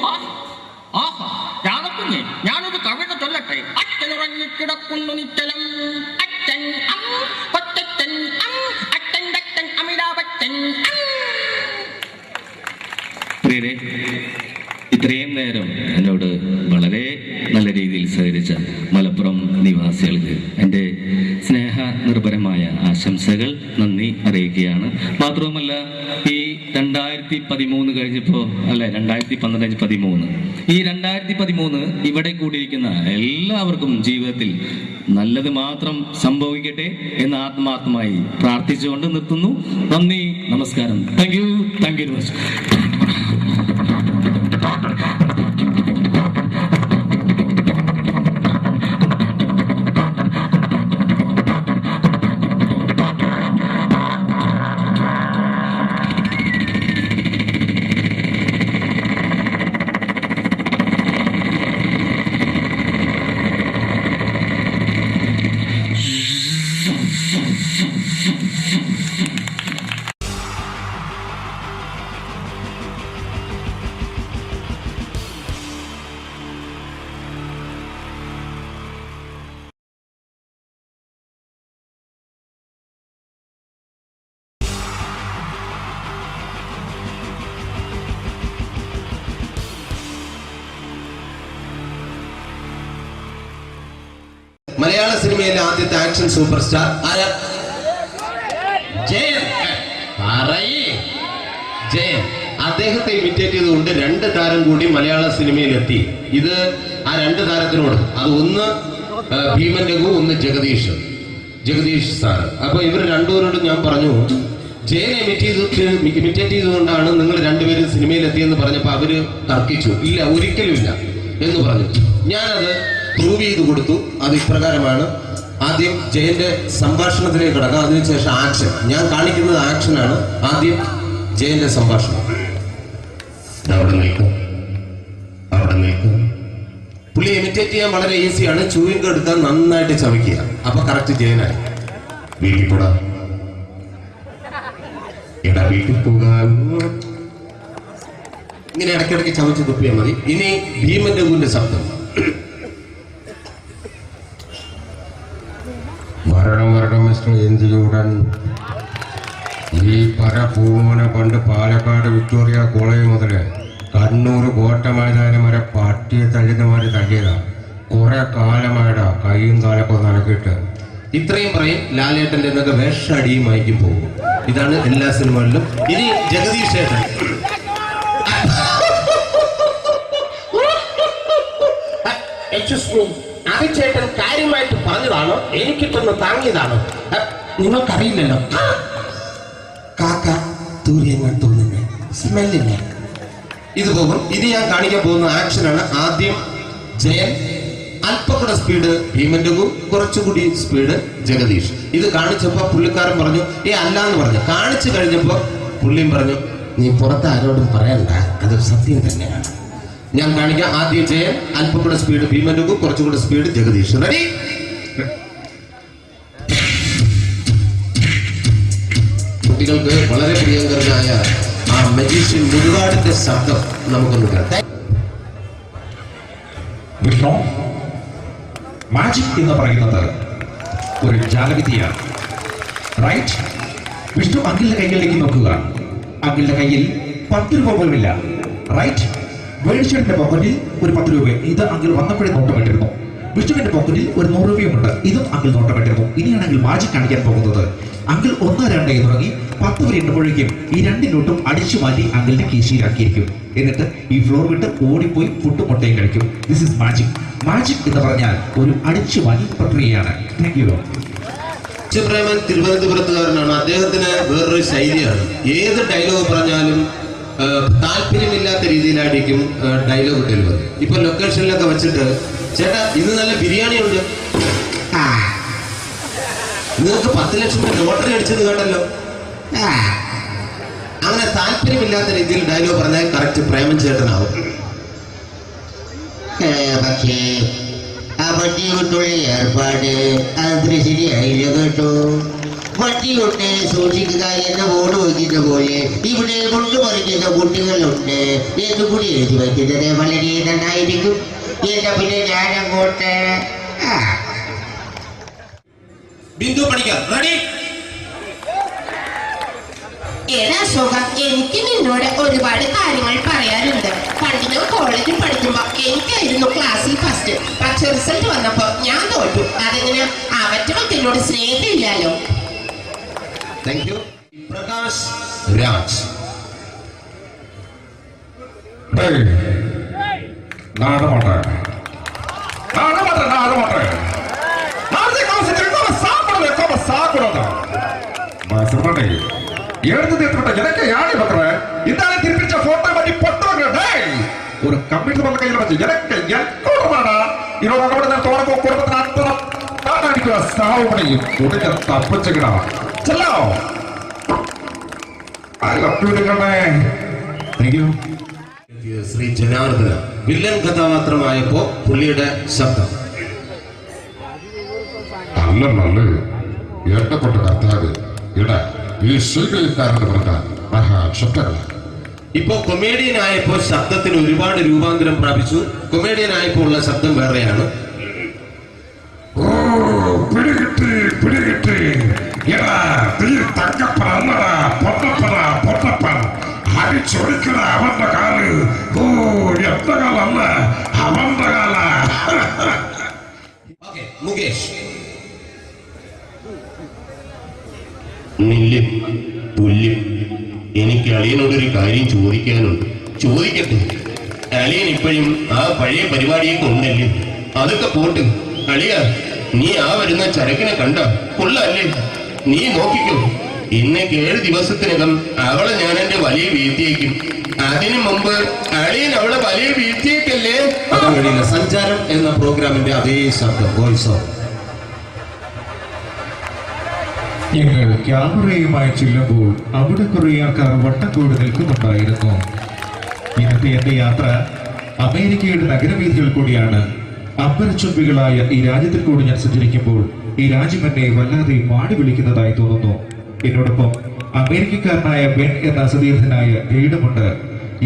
ആഹാ രാധക്കുഞ്ഞെ, ഞാനൊരു കവിത ചൊല്ലട്ടെ. അച്ഛനുറങ്ങിക്കിടക്കുന്നു നിശ്ചലം, അച്ഛൻ കൊച്ചച്ഛൻ അച്ഛൻ അച്ഛൻ അമിതാഭച്ചൻ. പ്രിയരെ, ഇത്രയും നേരം എന്നോട് വളരെ നല്ല രീതിയിൽ സഹകരിച്ച മലപ്പുറം നിവാസികൾക്ക് എൻ്റെ സ്നേഹ നിർഭരമായ ആശംസകൾ, നന്ദി അറിയിക്കുകയാണ്. മാത്രവുമല്ല, ഈ 2013 കഴിഞ്ഞപ്പോൾ, അല്ല 2012-13, ഈ 2013 ഇവിടെ കൂടിയിരിക്കുന്ന എല്ലാവർക്കും ജീവിതത്തിൽ നല്ലത് മാത്രം സംഭവിക്കട്ടെ എന്ന് ആത്മാർത്ഥമായി പ്രാർത്ഥിച്ചുകൊണ്ട് നിർത്തുന്നു. നന്ദി, നമസ്കാരം. Thank you very much. മലയാള സിനിമയിലെ ആദ്യത്തെ ആക്ഷൻ സൂപ്പർ സ്റ്റാർ ആരാ? ജയൻ. ജയൻ. അദ്ദേഹത്തെ ഇമിറ്റേറ്റ് ചെയ്തുകൊണ്ട് 2 താരം കൂടി മലയാള സിനിമയിലെത്തി. ഇത് ആ 2 താരത്തിനോട്, അത് ഒന്ന് ഭീമൻ രഘു, ഒന്ന് ജഗദീഷ് സാറ്. അപ്പൊ ഇവർ രണ്ടുപേരോടും ഞാൻ പറഞ്ഞു, ജയനെ ഇമിറ്റേറ്റ് ചെയ്തുകൊണ്ടാണ് നിങ്ങൾ രണ്ടുപേരും സിനിമയിലെത്തിയെന്ന് പറഞ്ഞപ്പോ അവര് തർക്കിച്ചു. ഇല്ല, ഒരിക്കലും ഇല്ല എന്ന് പറഞ്ഞു. ഞാനത് പ്രൂവ് ചെയ്ത് കൊടുത്തു. അത് ഇപ്രകാരമാണ്. ആദ്യം ജയന്റെ സംഭാഷണത്തിലേക്ക് കിടക്കാം, അതിനുശേഷം ആക്ഷൻ. ഞാൻ കാണിക്കുന്നത് ആക്ഷനാണ്. ആദ്യം ജയന്റെ സംഭാഷണം. അവിടെ നിൽക്കും. പുള്ളി ഇമിറ്റേറ്റ് ചെയ്യാൻ വളരെ ഈസിയാണ്. ചൂയിങ് എടുത്താൽ നന്നായിട്ട് ചവയ്ക്കുക. അപ്പൊ കറക്റ്റ് ജയനായി. വീട്ടിൽ പോടാ, എടാ വീട്ടിൽ പോകാൻ. ഇങ്ങനെ ഇടയ്ക്കിടയ്ക്ക് ചവച്ച് തുപ്പിയാൽ മതി. ഇനി ഭീമൻ രഘുവിന്റെ ശബ്ദം. വരണം മിസ്റ്റർ എഞ്ചിയൂടൻ. ഈ പരപൂമനെ പണ്ട് പാലക്കാട് വിക്ടോറിയ കോളേജ് മുതല് കണ്ണൂർ കോട്ട മൈതാനം വരെ പട്ടിയെ തല്ലുന്നമാര് തല്ലിയതാ. കുറെ കാലമായിടാ കൈയും കാലൊക്കെ നനക്കിട്ട്. ഇത്രയും പറയും. ലാലേട്ടന്റെ എന്നൊക്കെ വേഷടിയുമായിരിക്കും പോകും. ഇതാണ് എല്ലാ സിനിമകളിലും. ഇനി ജഗദീഷ് ഏട്ടൻ. ചേട്ടൻ കാര്യമായിട്ട് പറഞ്ഞതാണോ എനിക്കിട്ടൊന്ന് താങ്ങിയതാണോ? നിങ്ങൾക്കറിയില്ലല്ലോ. കാക്ക തൂര്യങ്ങൾ തോന്നുന്നേ, സ്മെല്ലില്ലേ? ഇത് പോകും. ഇത് ഞാൻ കാണിക്കാൻ പോകുന്ന ആക്ഷനാണ്. ആദ്യം ജയൻ, അല്പം കൂടെ സ്പീഡ് ഭീമൻ രഘു, കുറച്ചുകൂടി സ്പീഡ് ജഗദീഷ്. ഇത് കാണിച്ചപ്പോ പുള്ളിക്കാരൻ പറഞ്ഞു അല്ലാന്ന് പറഞ്ഞു. കാണിച്ചു കഴിഞ്ഞപ്പോ പുള്ളിയും പറഞ്ഞു, നീ പുറത്ത് ആരോടും പറയണ്ട, അത് സത്യം തന്നെയാണ്. ഞാൻ കാണിക്കാം. ആദ്യം ജയൻ, അല്പം കൂടെ സ്പീഡ് ഭീമൻ രഘു, കുറച്ചുകൂടെ സ്പീഡ് ജഗദീഷ്. റെഡി? കുട്ടികൾക്ക് വളരെ പ്രിയങ്കരനായ ആ മജീഷ്യൻ മുരുകാടിന്റെ ശബ്ദം നമുക്കൊന്ന് കേൾക്കാം. വിഷ്ണു, മാജിക് എന്ന് പറയുന്നത് ഒരു ജാലവിദ്യയാണ്. റൈറ്റ്? വിഷ്ണു അങ്കിളിന്റെ കൈകളിലേക്ക് നോക്കുക. അങ്കിളിന്റെ കയ്യിൽ 10 രൂപ പോലുമില്ല. റൈറ്റ്? വേണിച്ചേട്ടന്റെ പോക്കറ്റിൽ ഒരു 10 രൂപ. ഇത് അങ്കിൾ വന്നപ്പോഴേ നോട്ടമിട്ടിരുന്നു. വിഷ്ണുവിന്റെ പോക്കറ്റിൽ ഒരു 100 രൂപയുമുണ്ട്. ഇതും അങ്കിൾ നോട്ടമിട്ടിരുന്നു. ഇനിയാണ് അങ്കിൾ മാജിക് കാണിക്കാൻ പോകുന്നത്. അങ്കിൾ 1, 2 തുടങ്ങി 10 വരെ എണ്ണുമ്പോഴേക്കും ഈ 2 നോട്ടും അടിച്ചു മാറ്റി അങ്കിളിന്റെ കീശയിലാക്കിയിരിക്കും. എന്നിട്ട് ഈ ഫ്ലോർ വിട്ട് ഓടിപ്പോയി പുട്ടും മുട്ടയും കഴിക്കും. This is magic. മാജിക് എന്ന് പറഞ്ഞാൽ ഒരു അടിച്ചു മാറ്റി പ്രക്രിയയാണ്. Thank you. പ്രേമൻ തിരുവനന്തപുരത്തുകാരനാണ്. അദ്ദേഹത്തിന് വേറൊരു ശൈലിയാണ്. ഏത് ഡയലോഗ് പറഞ്ഞാലും താല്പര്യമില്ലാത്ത രീതിയിലായിരിക്കും ഡയലോഗ് ഡെലിവറി. ഇപ്പൊ ലൊക്കേഷനിലൊക്കെ വെച്ചിട്ട്, ചേട്ടാ ഇന്ന് നല്ല ബിരിയാണി ഉണ്ട്, നിങ്ങൾക്ക് 10 ലക്ഷം ലോട്ടറി അടിച്ചത് കേട്ടല്ലോ. അങ്ങനെ താല്പര്യമില്ലാത്ത രീതിയിൽ ഡയലോഗ് പറഞ്ഞാൽ കറക്റ്റ് പ്രേമൻ ചേട്ടനാവും. പക്ഷേ ആ വണ്ടി കൊണ്ടുള്ള ഏർപ്പാട് അത്ര ശരിയായില്ല കേട്ടോ. വണ്ടി കൊണ്ട് സൂക്ഷിക്കുക എന്ന ബോർഡ് വയ്ക്കുന്ന പോലെ ഇവിടെ കൊണ്ടുപറിക്കുന്ന കുട്ടികളുണ്ട് എന്ന് കൂടി എഴുതി വയ്ക്കുന്നത് വളരെ നന്നായിരിക്കും. എന്നാ പിന്നെ ഞാൻ അങ്ങോട്ട് ബിന്ദു പഠിക്കാം. റെഡി? എനിക്ക് നിന്നോട് ഒരുപാട് കാര്യങ്ങൾ പറയാനുണ്ട്. പണ്ട് ഞാൻ കോളേജിൽ പഠിക്കുമ്പോ എനിക്കായിരുന്നു ക്ലാസ്സിൽ ഫസ്റ്റ്. പക്ഷെ റിസൾട്ട് വന്നപ്പോ ഞാൻ തോറ്റു. അതെങ്ങനെ അവറ്റൊക്കെ എന്നോട് സ്നേഹമില്ലല്ലോ. Thank you. പ്രകാശ് രാജ്. எனக்கு யாரு பக்கற இதால திருப்பிச்ச போட்டோ பத்தி பொட்டோங்க. டேய் ஒரு கம்ப்யூட்டர் பக்க கையில வச்சு எனக்கு எக்கோடமாடா இவரோட கூட நான் தோட போ குடும்பத்துல அத்தனை நான் அடிக்கிற சாவு பண்ணி உடனே தப்பிச்சுக்கடா. செல்லோ I love you നിങ്ങളെ. Thank you. Shri Janardhana villain കഥാപാത്രമായപ്പോ പുള്ളിയുടെ ശബ്ദം. നല്ല നല്ല ഏട്ടപ്പെട്ട കർത്താവ് എടാ ഈ സീരിയൽക്കാരന്റെ പറഞ്ഞ മഹാശക്തരല്ല. ഇപ്പൊ കൊമേഡിയൻ ആയപ്പോ ശബ്ദത്തിന് ഒരുപാട് രൂപാന്തരം പ്രാപിച്ചു. കൊമേഡിയൻ ആയപ്പോ ഉള്ള ശബ്ദം വേറെയാണ്. ഓ പിടികിട്ടി പിടികിട്ടി. എടാ തീ തങ്കപ്പനല്ലടാ, പൊട്ടപ്പൻ അടിച്ചൊടിക്കണ അവന്റെ കാല്. ഓ എന്റെ കാലല്ല, അവന്റെ കാല. മുകേഷ് നില്ലും തുല്യം. എനിക്ക് അളിയനോടൊരു കാര്യം ചോദിക്കാനുണ്ട്. ചോദിക്കട്ടെ? അളിയൻ ഇപ്പോഴും ആ പഴയ പരിപാടിയൊക്കെ ഉണ്ടല്ലേ? അതൊക്കെ പോട്ട് അളിയ, നീ ആ വരുന്ന ചരക്കിനെ കണ്ട കൊള്ളല്ലേ? നീ നോക്കിക്കോ, ഇന്നേക്ക് 7 ദിവസത്തിനകം അവളെ ഞാൻ എന്റെ വലിയ വീഴ്ത്തിയേക്കും. അതിനു മുമ്പ് അളിയൻ അവളെ വലിയ വീഴ്ത്തിയേക്കല്ലേ? സഞ്ചാരം എന്ന പ്രോഗ്രാമിന്റെ അതേ ശബ്ദം, വോയിസ് ഓഫ്. ഞങ്ങൾ ക്യാമറയുമായി ചെല്ലുമ്പോൾ അവിടെ കുറെ ആൾക്കാർ വട്ടം കൂടി നിൽക്കുന്നുണ്ടായിരുന്നു. ഇന്നത്തെ എന്റെ യാത്ര അമേരിക്കയുടെ നഗരവീഥികൾ കൂടിയാണ്. അമ്പരച്ചുംബികളായ ഈ രാജ്യത്തിൽ കൂടി ഞാൻ സഞ്ചരിക്കുമ്പോൾ ഈ രാജ്യം എന്നെ വല്ലാതെ മാടി വിളിക്കുന്നതായി തോന്നുന്നു. എന്നോടൊപ്പം അമേരിക്കക്കാരനായ ബെൻ എന്ന സതീർത്ഥനായ ഗൈഡുമുണ്ട്.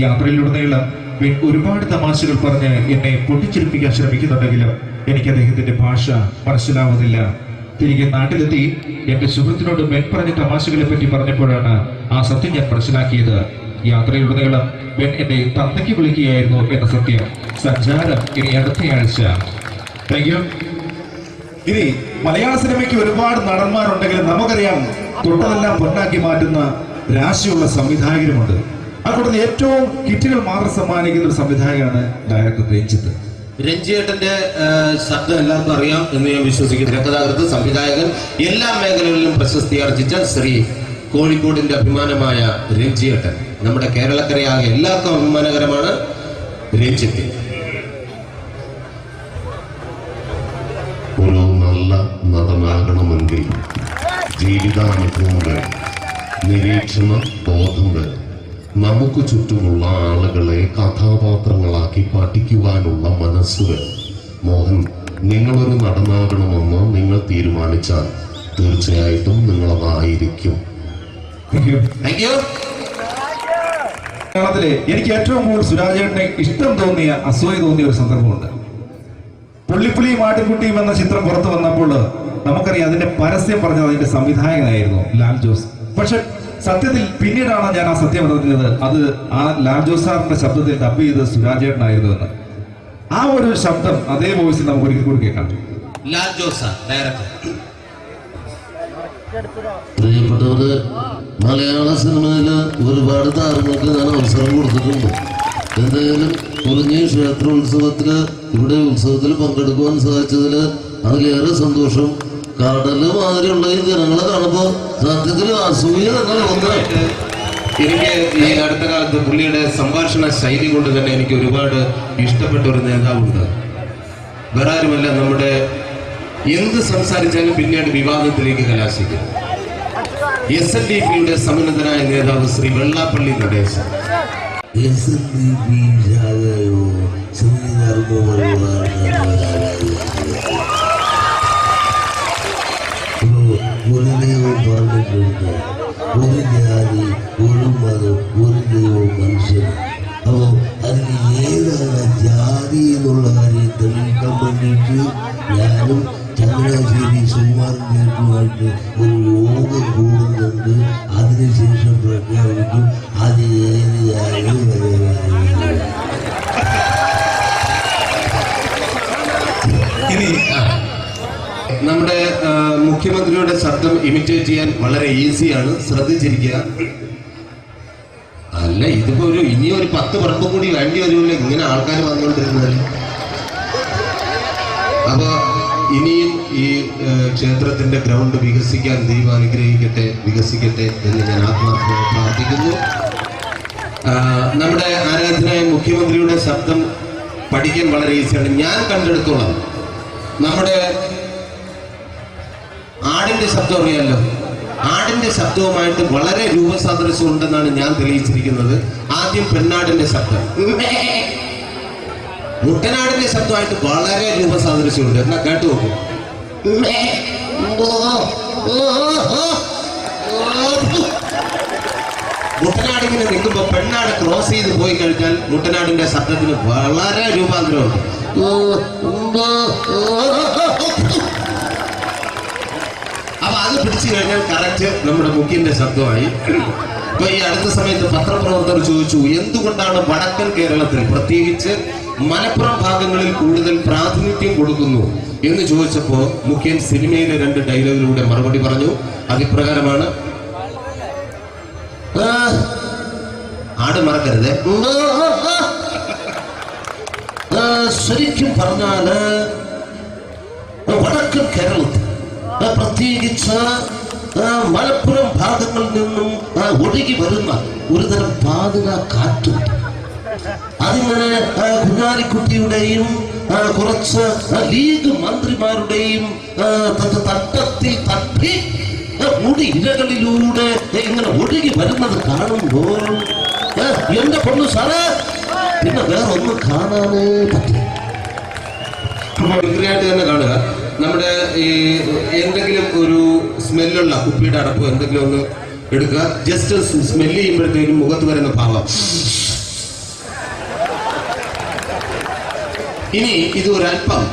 യാത്രയിലുടനീളം ബെൻ ഒരുപാട് തമാശകൾ പറഞ്ഞ് എന്നെ പൊട്ടിച്ചിരിപ്പിക്കാൻ ശ്രമിക്കുന്നുണ്ടെങ്കിലും എനിക്ക് അദ്ദേഹത്തിന്റെ ഭാഷ മനസ്സിലാവുന്നില്ല. തിരികെ നാട്ടിലെത്തി എന്റെ സുഹൃത്തിനോട് ബെൻ പറഞ്ഞ തമാശകളെ പറ്റി പറഞ്ഞപ്പോഴാണ് ആ സത്യം ഞാൻ മനസ്സിലാക്കിയത്. യാത്രയിലുടനീളം ബെൻ എന്നെ തന്തയ്ക്ക് വിളിക്കുകയായിരുന്നു എന്ന സത്യം. സഞ്ചാരം ഇനി അടുത്തയാഴ്ച. Thank you. ഇനി മലയാള സിനിമയ്ക്ക് ഒരുപാട് നടന്മാരുണ്ടെങ്കിലും നമുക്കറിയാം തൊട്ടതെല്ലാം പൊന്നാക്കി മാറ്റുന്ന രാശിയുള്ള സംവിധായകരുമുണ്ട്. അതുകൊണ്ട് ഏറ്റവും ഹിറ്റുകൾ മാത്രം സമ്മാനിക്കുന്ന ഒരു സംവിധായകനാണ് ഡയറക്ടർ രഞ്ജിത്ത്. രഞ്ജിയേട്ടന്റെ ശബ്ദം എല്ലാവർക്കും അറിയാം എന്ന് ഞാൻ വിശ്വസിക്കുന്നു. തിരക്കഥാകൃത്ത്, സംവിധായകൻ, എല്ലാ മേഖലകളിലും പ്രശസ്തി ആർജിച്ച ശ്രീ കോഴിക്കോടിന്റെ അഭിമാനമായ രഞ്ജിയേട്ടൻ. നമ്മുടെ കേരളക്കരയാകെ എല്ലാവർക്കും അഭിമാനകരമാണ് രഞ്ജിത്ത്. ഒരു നല്ല നടനാകണമെങ്കിൽ ജീവിതാനുഭവങ്ങൾ, നിരീക്ഷണ ബോധങ്ങൾ, നമുക്ക് ചുറ്റുമുള്ള ആളുകളെ കഥാപാത്രങ്ങളാക്കി പഠിക്കുവാനുള്ള മനസ്സുകൾ. മോഹൻ, നിങ്ങളൊരു നടനാകണമെന്ന് നിങ്ങൾ തീരുമാനിച്ചാൽ തീർച്ചയായിട്ടും നിങ്ങളതായിരിക്കും. കേരളത്തിലെ എനിക്ക് ഏറ്റവും കൂടുതൽ സുരാജേട്ടനെ ഇഷ്ടം തോന്നിയ, അസൂയ തോന്നിയ ഒരു സന്ദർഭമുണ്ട്. പുള്ളിപ്പുലിയും ആട്ടിൻകുട്ടിയും എന്ന ചിത്രം പുറത്തു വന്നപ്പോൾ നമുക്കറിയാം അതിന്റെ പരസ്യം പറഞ്ഞത് അതിന്റെ സംവിധായകനായിരുന്നു ലാൽ ജോസ്. പക്ഷെ സത്യത്തിൽ പിന്നീടാണ് ഞാൻ ആ സത്യം അറിഞ്ഞത് അത് ആ ലാൽ ജോസ് സാറിന്റെ ശബ്ദത്തിൽ ഡബ് ചെയ്ത് സുരാജേട്ടനായിരുന്നു എന്ന്. ആ ഒരു ശബ്ദം അതേ വോയിസിൽ നമുക്ക് ഒരിക്കൽ കൂടി കേൾക്കാം. ലാൽ ജോസ് ഡയറക്ടർ. പ്രിയപ്പെട്ടവര്, മലയാള സിനിമയില് ഒരുപാട് താരങ്ങൾക്ക് ഞാൻ അവസരം കൊടുത്തിട്ടുണ്ട്. എന്തായാലും കുറിഞ്ഞി ക്ഷേത്രോത്സവത്തില് ഇവിടെ ഉത്സവത്തിൽ പങ്കെടുക്കുവാൻ സാധിച്ചതില് അതിലേറെ സന്തോഷം. കടല് മാതിരിയുള്ള ഈ ജനങ്ങളെ കാണുമ്പോ സത്യത്തിൽ അസൂയ തന്നെ ഒന്നായിട്ട്. എനിക്ക് ഈ അടുത്ത കാലത്ത് പുള്ളിയുടെ സംഭാഷണ ശൈലി കൊണ്ട് തന്നെ എനിക്ക് ഒരുപാട് ഇഷ്ടപ്പെട്ട ഒരു നേതാവുണ്ട്. വേറെ ആരുമല്ല, നമ്മുടെ എന്ത് സംസാരിച്ചാലും പിന്നീട് വിവാദത്തിലേക്ക് കലാശിക്കും. SNDPയുടെ സമുന്നതനായ നേതാവ് ശ്രീ വെള്ളാപ്പള്ളി നടേശൻ. ഒരു ദൈവം പറഞ്ഞിട്ടുണ്ട്, ഒരു ജാതി, ഒരു മതം, ഒരു ദൈവം മനുഷ്യൻ. അപ്പോ അതിന് ഏതാണ് ജാതി എന്നുള്ള കാര്യം തെളിയിക്കാൻ വേണ്ടിയിട്ട് ഞാനും ചങ്ങനാശ്ശേരി സുകുമാരൻ ചേട്ടുമായിട്ട് ഒരു യോഗം കൂടുന്നുണ്ട്. അതിനുശേഷം പ്രഖ്യാപിക്കും അത് ഏത് ജാതി നമ്മുടെ മുഖ്യമന്ത്രിയുടെ ശബ്ദം ഇമിറ്റേറ്റ് ചെയ്യാൻ വളരെ ഈസിയാണ്. ശ്രദ്ധിച്ചിരിക്കുക. അല്ല, ഇതിപ്പോ ഇനി ഒരു 10 പറമ്പും കൂടി വേണ്ടി വരുമല്ലോ ഇങ്ങനെ ആൾക്കാർ വന്നുകൊണ്ടിരുന്നാൽ. അപ്പൊ ഇനിയും ഈ ക്ഷേത്രത്തിന്റെ ഗ്രൗണ്ട് വികസിക്കാൻ ദൈവം അനുഗ്രഹിക്കട്ടെ, വികസിക്കട്ടെ എന്ന് ഞാൻ ആത്മാർത്ഥമായി പ്രാർത്ഥിക്കുന്നു. നമ്മുടെ ആരാധനായ മുഖ്യമന്ത്രിയുടെ ശബ്ദം പഠിക്കാൻ വളരെ ഈസിയാണ്. ഞാൻ കണ്ടെടുത്തോളാം. നമ്മുടെ ആടിന്റെ ശബ്ദം അറിയാലോ, ആടിന്റെ ശബ്ദവുമായിട്ട് വളരെ രൂപസാദൃശ്യം ഉണ്ടെന്നാണ് ഞാൻ തെളിയിച്ചിരിക്കുന്നത്. ആദ്യം പെണ്ണാടിന്റെ ശബ്ദം, മുട്ടനാടിന്റെ ശബ്ദമായിട്ട് വളരെ രൂപസാദൃശ്യമുണ്ട്. എന്നാ കേട്ടു നോക്കൂ. മുട്ടനാടിങ്ങനെ നിൽക്കുമ്പോ പെണ്ണാട് ക്രോസ് ചെയ്ത് പോയി കഴിഞ്ഞാൽ മുട്ടനാടിന്റെ ശബ്ദത്തിന് വളരെ രൂപാന്തരമുണ്ട്. അപ്പൊ അത് പിടിച്ചു കഴിഞ്ഞാൽ കറക്റ്റ് നമ്മുടെ മുഖ്യന്റെ ശബ്ദമായി. ഇപ്പൊ ഈ അടുത്ത സമയത്ത് പത്രപ്രവർത്തകർ ചോദിച്ചു, എന്തുകൊണ്ടാണ് വടക്കൻ കേരളത്തിൽ പ്രത്യേകിച്ച് മലപ്പുറം ഭാഗങ്ങളിൽ കൂടുതൽ പ്രാതിനിധ്യം കൊടുക്കുന്നു എന്ന് ചോദിച്ചപ്പോ മുഖ്യൻ സിനിമയിലെ 2 ഡയലോഗിലൂടെ മറുപടി പറഞ്ഞു. അതിപ്രകാരമാണ്, ആട് മറക്കരുത്. ശരിക്കും പറഞ്ഞാല് വടക്കൻ കേരളത്തിൽ പ്രത്യേകിച്ച് മലപ്പുറം ഭാഗങ്ങളിൽ നിന്നും ഒഴുകി വരുന്ന ഒരുതരം പാതുക കാറ്റുണ്ട്. അതിങ്ങനെ കുഞ്ഞാലിക്കുട്ടിയുടെയും കുറച്ച് ലീഗ് മന്ത്രിമാരുടെയും തട്ടത്തിൽ തട്ടി മുടി ഇരകളിലൂടെ ഇങ്ങനെ ഒഴുകി വരുന്നത് കാണുമ്പോൾ എന്റെ പൊണ്ണു സാറേ പിന്നെ വേറെ ഒന്നും കാണാനേ പറ്റില്ല. വിക്രിയായിട്ട് തന്നെ കാണുക. നമ്മുടെ ഈ എന്തെങ്കിലും ഒരു സ്മെല്ലുള്ള കുപ്പിയുടെ അടപ്പോ എന്തെങ്കിലും ഒന്ന് എടുക്കുക. ജസ്റ്റ് സ്മെല്ല് ചെയ്യുമ്പോഴത്തേക്കും മുഖത്ത് വരുന്ന ഭാവം. ഇനി ഇത് ഒരല്പം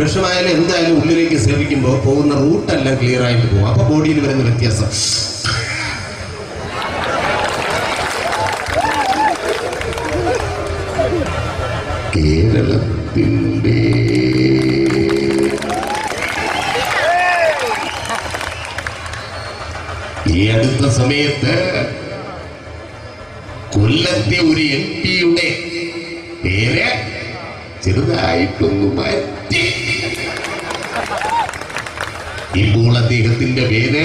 വിഷമായാലും എന്തായാലും ഉള്ളിലേക്ക് സേവിക്കുമ്പോൾ പോകുന്ന റൂട്ടെല്ലാം ക്ലിയർ ആയിട്ട് പോകും. അപ്പൊ ബോഡിയിൽ വരുന്ന വ്യത്യാസം. കേരളത്തിന്റെ ഈ അടുത്ത സമയത്ത് കൊല്ലത്തെ ഒരു MP-യുടെ പേര് ചെറുതായിട്ടൊന്ന് മാറ്റി. ഇപ്പോൾ അദ്ദേഹത്തിന്റെ പേര്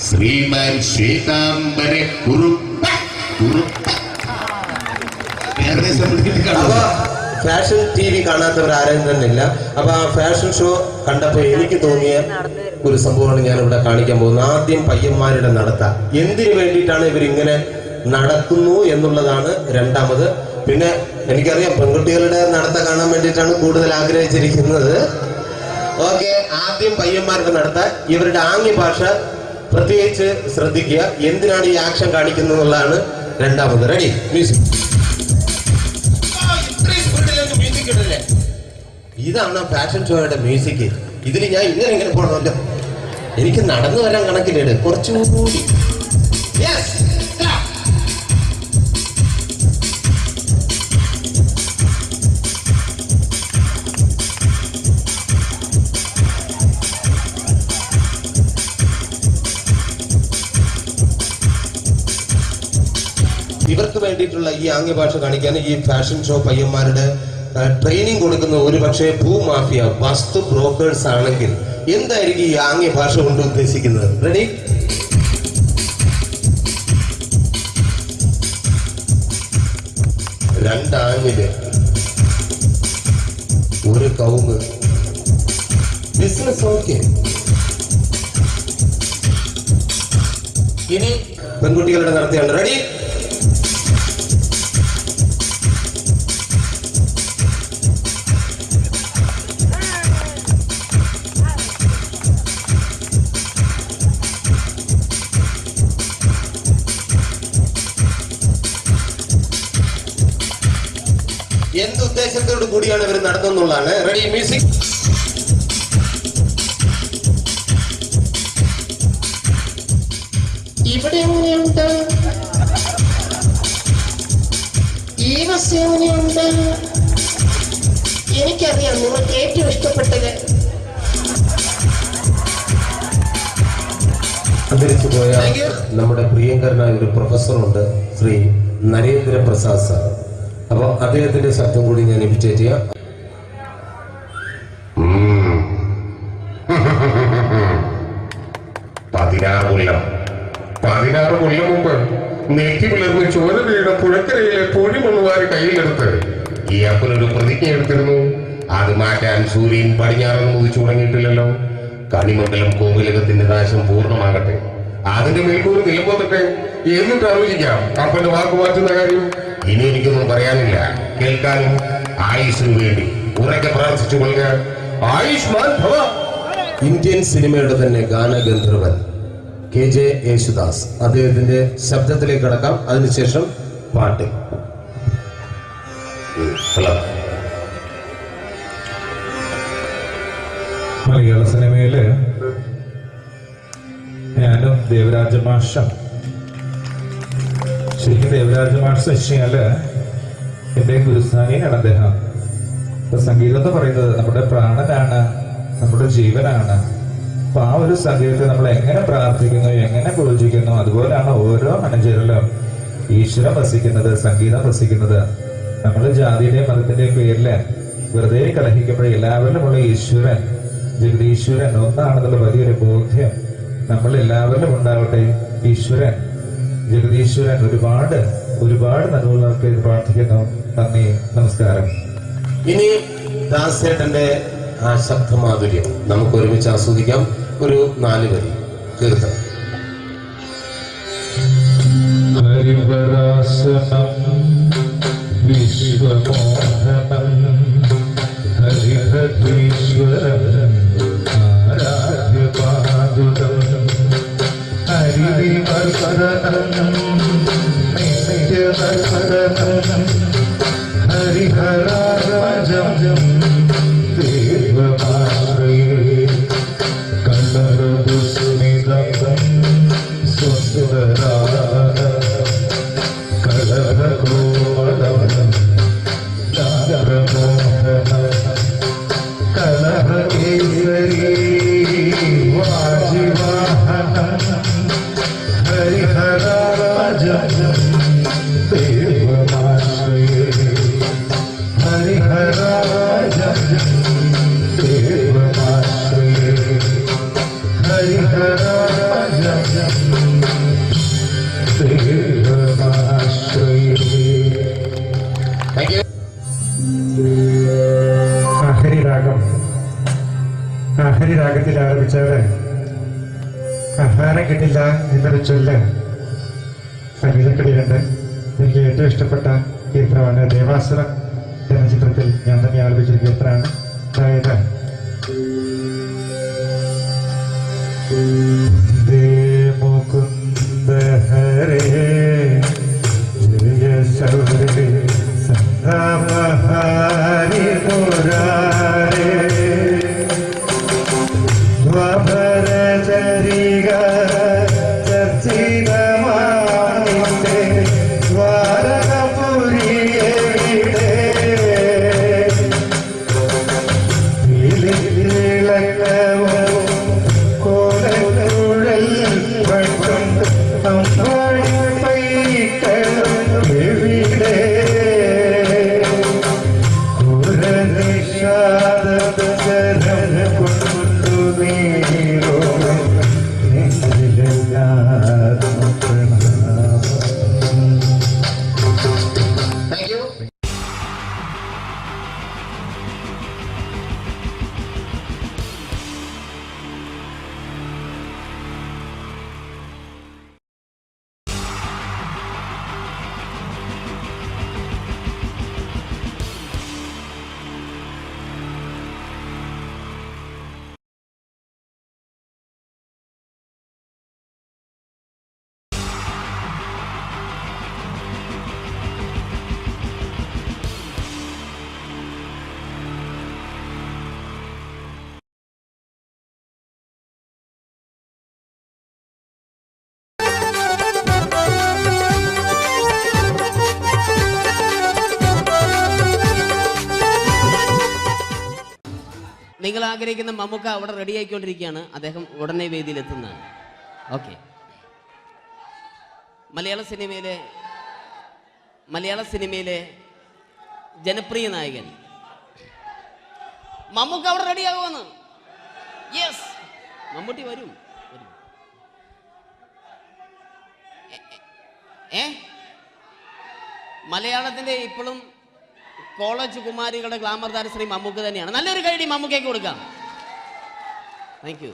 ശ്രീമാൻ ശ്വേതാംബര കുറുപ്പ്. ഫാഷൻ TV കാണാത്തവർ ആരും തന്നെ ഇല്ല. അപ്പൊ ആ ഫാഷൻ ഷോ കണ്ടപ്പോ എനിക്ക് തോന്നിയ ഒരു സംഭവമാണ് ഞാൻ ഇവിടെ കാണിക്കാൻ പോകുന്നത്. ആദ്യം പയ്യന്മാരുടെ നടത്ത എന്തിനു വേണ്ടിയിട്ടാണ് ഇവരിങ്ങനെ നടക്കുന്നു എന്നുള്ളതാണ് രണ്ടാമത്. പിന്നെ എനിക്കറിയാം പെൺകുട്ടികളുടെ നടത്ത കാണാൻ വേണ്ടിയിട്ടാണ് കൂടുതൽ ആഗ്രഹിച്ചിരിക്കുന്നത്. ഓക്കെ, ആദ്യം പയ്യന്മാരുടെ നടത്ത. ഇവരുടെ ആംഗ്യ ഭാഷ പ്രത്യേകിച്ച് ശ്രദ്ധിക്കുക. എന്തിനാണ് ഈ ആക്ഷൻ കാണിക്കുന്നത് എന്നുള്ളതാണ് രണ്ടാമത്. Ready, music. ഇതാണ് ഫാഷൻ ഷോയുടെ മ്യൂസിക്. ഇതിൽ ഞാൻ ഇങ്ങനെ പോകണമല്ലോ. എനിക്ക് നടന്നു വരാൻ കണക്കിലിട് കുറച്ചുകൂടി. ഇവർക്ക് വേണ്ടിയിട്ടുള്ള ഈ ആംഗ്യഭാഷ കാണിക്കാൻ ഈ ഫാഷൻ ഷോ പയ്യന്മാരുടെ ട്രെയിനിങ് കൊടുക്കുന്ന ഒരു പക്ഷേ ഭൂമാഫിയ വസ്തു ബ്രോക്കേഴ്സ് ആണെങ്കിൽ എന്തായിരിക്കും ഈ ആംഗ്യ ഭാഷ കൊണ്ട് ഉദ്ദേശിക്കുന്നത്? റെഡി, രണ്ടാങ്ങില് ഒരു കവുങ്ങ്. Business okay. ഇനി പെൺകുട്ടികളുടെ നടത്തിയാണ്. റെഡി, എന്തുദ്ദേശത്തോട് കൂടിയാണ് ഇവർ നടത്തുന്നുള്ളതാണ്. Ready, music. ഇവിടെ എങ്ങനെയുണ്ട്? ഈ ബസ് എങ്ങനെയുണ്ട്? എനിക്കറിയാം നിങ്ങൾക്ക് ഏറ്റവും ഇഷ്ടപ്പെട്ടത്. അന്തരിച്ചു പോയ നമ്മുടെ പ്രിയങ്കരനായ ഒരു പ്രൊഫസറുണ്ട്, ശ്രീ നരേന്ദ്ര പ്രസാദ് സാർ. അപ്പൊ അദ്ദേഹത്തിന്റെ ശബ്ദം കൂടി ഞാൻ ഇമിറ്റേറ്റ് ചെയ്യാം. 16 കൊല്ലം മുമ്പ് നെറ്റി പിളർന്ന് ചോര വീണ പുഴക്കരയിലെ പൊടിമണ്ണുവാരി കയ്യിലെടുത്ത് ഈ അപ്പനൊരു പ്രതിജ്ഞ എടുത്തിരുന്നു. അത് മാറ്റാൻ സൂര്യൻ പടിഞ്ഞാറെന്ന് മുതിച്ചു തുടങ്ങിയിട്ടില്ലല്ലോ. കണിമംഗലം കോവിലകത്തിന്റെ നാശം പൂർണ്ണമാകട്ടെ, അതിന്റെ മേൽക്കൂര് നിലമ്പോത്തട്ടെ, എന്നിട്ട് ആലോചിക്കാം അപ്പന്റെ വാക്ക് മാറ്റുന്ന കാര്യം. ഇനി എനിക്കൊന്നും പറയാനില്ല. കേൾക്കാനും ആയുഷിനു വേണ്ടി ഉറക്കെ പ്രാർത്ഥിച്ചു കൊള്ളുക. ആയുഷ്മാൻ ഭവ. ഇന്ത്യൻ സിനിമയുടെ തന്നെ ഗാനഗന്ധർവൻ KJ യേശുദാസ്. അദ്ദേഹത്തിന്റെ ശബ്ദത്തിലേക്ക് കടക്കാം. അതിനുശേഷം പാട്ട്. മലയാള സിനിമയില് ഞാനും ദേവരാജ മാഷം, ശരിക്കും ദേവരാജ മാഷ് വെച്ചാല് എന്റെ ഗുരുസ്ഥാനിയാണ് അദ്ദേഹം. ഇപ്പൊ സംഗീതം എന്ന് പറയുന്നത് നമ്മുടെ പ്രാണനാണ്, നമ്മുടെ ജീവനാണ്. അപ്പൊ ആ ഒരു സംഗീതത്തെ നമ്മൾ എങ്ങനെ പ്രാർത്ഥിക്കുന്നു, എങ്ങനെ പൂജിക്കുന്നു, അതുപോലെയാണ് ഓരോ മനുഷ്യരിലും ഈശ്വരം വസിക്കുന്നത്, സംഗീതം വസിക്കുന്നത്. നമ്മൾ ജാതിയുടെയും മതത്തിന്റെയും പേരില് വെറുതെ കലഹിക്കുമ്പോൾ എല്ലാവരിലുമുള്ള ഈശ്വരൻ, ജഗദീശ്വരൻ ഒന്നാണെന്നുള്ള വലിയൊരു ബോധ്യം നമ്മൾ എല്ലാവരിലും ഉണ്ടാവട്ടെ. ഈശ്വരൻ, ജഗദീശ്വരൻ ഒരുപാട് ഒരുപാട് നന്മകൾക്ക് പ്രാർത്ഥിക്കുന്നു. നന്ദി, നമസ്കാരം. ഇനി ദാസേട്ടന്റെ ആ ശബ്ദമാധുര്യം നമുക്ക് ഒരുമിച്ച് ആസ്വദിക്കാം. ഒരു 4 വരി കീർത്തനം. ഹരിവരാസനം വിശ്വമോഹനം ഹരിഹരീശ്വരം ആരാധ്യപാദുകം ഹരിവിമർശനം നിത്യനർശനം ഹരിഹരാജം ദേവമാശ്രയേ കലരദുസ്മിതം സുന്ദരാ കലഹകോമളം ചാരമോഹനം കലഹകേസരീ വാജിവാഹനം ഹരിഹരാജം ദേവമാശ്രയേ ഹരിഹരാജം ദേവമാശ്രയേ ഹരിഹരാജം ഹരിരാഗം, ഹരിരാഗത്തിൽ ആരംഭിച്ചാല് ആഹാരം കിട്ടില്ല എന്നൊരു ചൊല്ല് സംഗീതക്കളിലുണ്ട്. എനിക്ക് ഏറ്റവും ഇഷ്ടപ്പെട്ട കീർത്തനമാണ് ദേവാസുരം എന്ന ചിത്രത്തിൽ ഞാൻ തന്നെ ആലപിച്ചൊരു കീർത്തനമാണ്. അതായത് മുകുന്ദ ഹരേ ജയ സൗരേ സംഗമഹാരി മുരാരേ സ്വഭരചരിക ചർച്ചിതമാനിന്റെ ദ്വാരകപുരിയേ നിങ്ങൾ ആഗ്രഹിക്കുന്ന മമ്മൂക്ക അവിടെ റെഡി ആയിക്കൊണ്ടിരിക്കുകയാണ്. അദ്ദേഹം ഉടനെ വേദിയിൽ എത്തുന്നതാണ്. ഓക്കെ. മലയാള സിനിമയിലെ ജനപ്രിയ നായകൻ മമ്മൂക്ക അവിടെ റെഡി ആകുമെന്ന്. യെസ്, മമ്മൂട്ടി വരും. മലയാളത്തിന്റെ ഇപ്പോഴും കോളേജ് കുമാരികളുടെ ഗ്ലാമർ താരം ശ്രീ മമ്മൂക്ക തന്നെയാണ്. നല്ലൊരു കൈഡി മമ്മൂക്കയ്ക്ക് കൊടുക്കാം. Thank you.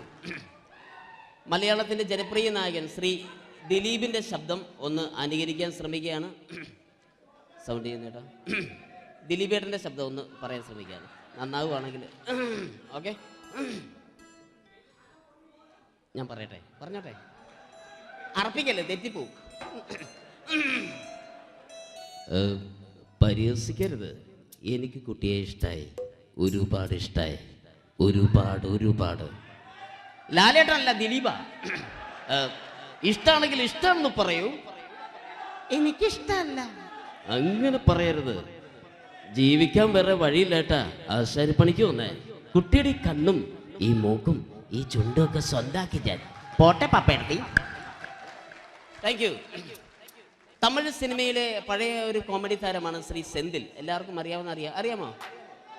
മലയാളത്തിന്റെ ജനപ്രിയ നായകൻ ശ്രീ ദിലീപിന്റെ ശബ്ദം ഒന്ന് അനുകരിക്കാൻ ശ്രമിക്കുകയാണ്. സൗണ്ട് ചെയ്യുന്നേട്ടാ. ദിലീപേട്ടന്റെ ശബ്ദം ഒന്ന് പറയാൻ ശ്രമിക്കുകയാണ്. നന്നാവുകയാണെങ്കിൽ ഓക്കെ. ഞാൻ പറഞ്ഞോട്ടെ. അർപ്പിക്കല്ലേ, തെറ്റിപ്പോ. പരിഹസിക്കരുത്, എനിക്ക് കുട്ടിയെ ഇഷ്ടായി, ഒരുപാട് ഇഷ്ടായി, ഒരുപാട്. ലാലേട്ടനല്ല, ദിലീപ. ഇഷ്ടാണെങ്കിൽ ഇഷ്ടമെന്ന് പറയൂ, എനിക്കിഷ്ടല്ല അങ്ങനെ പറയരുത്. ജീവിക്കാൻ വേറെ വഴിയില്ലേട്ടാ. ആശാരിപ്പണിക്ക് വന്നേ. കുട്ടിയുടെ ഈ കണ്ണും ഈ മൂക്കും ഈ ചുണ്ടും ഒക്കെ സ്വന്താക്കി ഞാൻ. പോട്ടെ പപ്പയെടുത്തി. Thank you. തമിഴ് സിനിമയിലെ പഴയ ഒരു കോമഡി താരമാണ് ശ്രീ സെന്തിൽ. എല്ലാവർക്കും അറിയാമോ?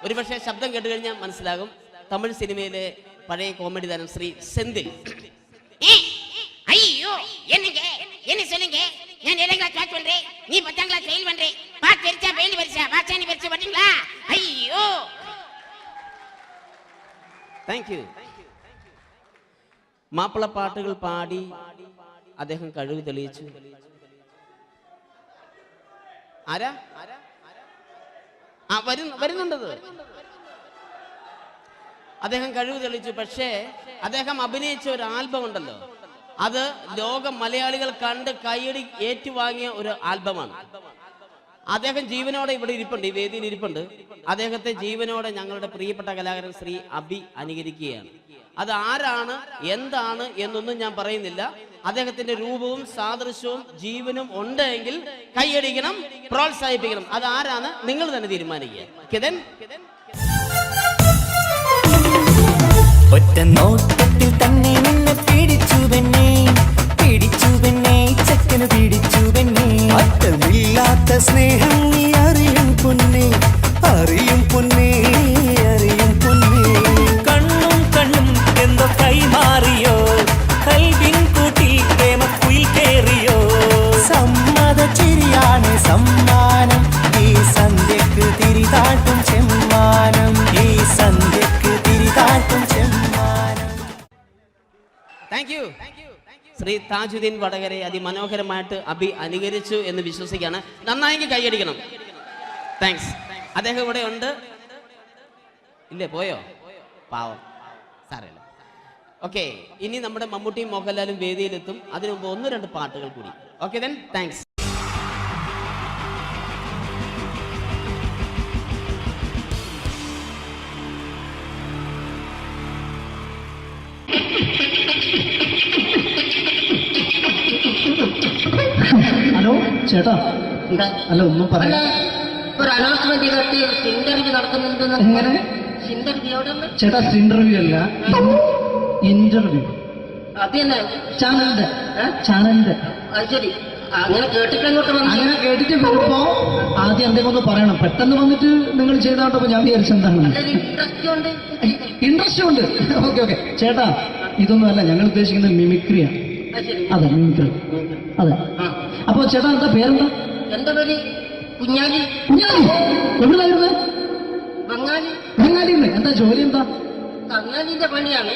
ഒരുപക്ഷെ ശബ്ദം കേട്ട് കഴിഞ്ഞാൽ മനസ്സിലാകും. തമിഴ് സിനിമയിലെ പഴയ കോമഡി താരം ശ്രീ സെന്തിൽ. ஐயோ என்னங்க என்ன சொல்லுங்க நான் 7th கிளாஸ் பாஸ் பண்றேன் நீ 10th கிளாஸ் ஃபெயில் பண்றேன் பாஸ் தெரிச்சா ஃபெயில் வரிசா பாஸானி வரிசா பாத்தீங்களா ஐயோ താങ്ക് യു. മാപ്പിളപ്പാട്ടുകൾ പാടി അദ്ദേഹം കഴിവ് തെളിയിച്ചു. ആരാ വരുന്നുണ്ടത്? അദ്ദേഹം കഴിവ് തെളിയിച്ചു. പക്ഷേ അദ്ദേഹം അഭിനയിച്ച ഒരു ആൽബം ഉണ്ടല്ലോ, അത് ലോക മലയാളികൾ കണ്ട് കൈയടി ഏറ്റുവാങ്ങിയ ഒരു ആൽബമാണ്. അദ്ദേഹം ജീവനോടെ ഇവിടെ ഇരിപ്പുണ്ട്, ഈ വേദിയിൽ ഇരിപ്പുണ്ട്. അദ്ദേഹത്തെ ജീവനോടെ ഞങ്ങളുടെ പ്രിയപ്പെട്ട കലാകാരൻ ശ്രീ അബി അനുകരിക്കുകയാണ്. അത് ആരാണ് എന്താണ് എന്നൊന്നും ഞാൻ പറയുന്നില്ല. അദ്ദേഹത്തിന്റെ രൂപവും സാദൃശ്യവും ജീവനും ഉണ്ടെങ്കിൽ കൈയടിക്കണം, പ്രോത്സാഹിപ്പിക്കണം. അത് ആരാണ് നിങ്ങൾ തന്നെ തീരുമാനിക്കുക. കിതൻ ഒറ്റ നോട്ടത്തിൽ തന്നെ നിന്നെ പിടിച്ചു പെണ്ണേ ചക്കന് പിടിച്ചു പെണ്ണേ. അറ്റമില്ലാത്ത സ്നേഹം നീ അറിയും പൊന്നേ കണ്ണും എന്തോ കൈമാറിയോ കൽവിൻ കൂട്ടിൽ പ്രേമക്കുയിൽ കേറിയോ. സമ്മത ചിരിയാണ് സമ്മാനം ഈ സന്ധ്യക്ക് തിരിതാട്ടും ചെമ്മാനം താങ്ക് യു. ശ്രീ താജുദ്ദീൻ വടകരെ അതിമനോഹരമായിട്ട് അബി അനുകരിച്ചു എന്ന് വിശ്വസിക്കുകയാണ്. നന്നായെങ്കിൽ കൈയടിക്കണം. താങ്ക്സ്. അദ്ദേഹം ഇവിടെ ഉണ്ട്. ഇല്ലേ, പോയോ? പാവം, സാരമില്ല. ഓക്കെ, ഇനി നമ്മുടെ മമ്മൂട്ടിയും മോഹൻലാലും വേദിയിലെത്തും. അതിനു മുമ്പ് 1-2 പാട്ടുകൾ കൂടി. Okay then, thanks. ഹലോ ചേട്ടാ, അല്ല ഒന്നും പറയാ. ഒരു അനൗൺസ്മെന്റ് ഇന്റർവ്യൂ നടത്തുന്നുണ്ട്. എങ്ങനെ ചേട്ടാ? ഇന്റർവ്യൂ അല്ല, ഇന്റർവ്യൂ. അത് തന്നെ ചാനലിന്റെ. അത് ശരി, അങ്ങനെ കേട്ടിട്ട് അങ്ങനെ കേട്ടിട്ട് വരുമ്പോ ആദ്യം എന്തെങ്കിലും ഒന്ന് പറയണം. പെട്ടെന്ന് വന്നിട്ട് നിങ്ങൾ ചെയ്താട്ടപ്പോ ഞാൻ വിചാരിച്ചെന്താണ് ഇൻട്രസ്റ്റ് ഉണ്ട്. ഓക്കെ ചേട്ടാ, ഇതൊന്നും അല്ല ഞങ്ങൾ ഉദ്ദേശിക്കുന്നത് മിമിക്രിയാണ്. അതെ, മിമിക്രി. അതെ. അപ്പൊ ചേട്ടാ എന്താ പേരെന്താ? എന്റെ പേര് കുഞ്ഞാലി. എവിടെയായിരുന്നു? ബംഗാളി. എന്താ ജോലി? എന്താ? കന്നാലിന്റെ പണിയാണ്.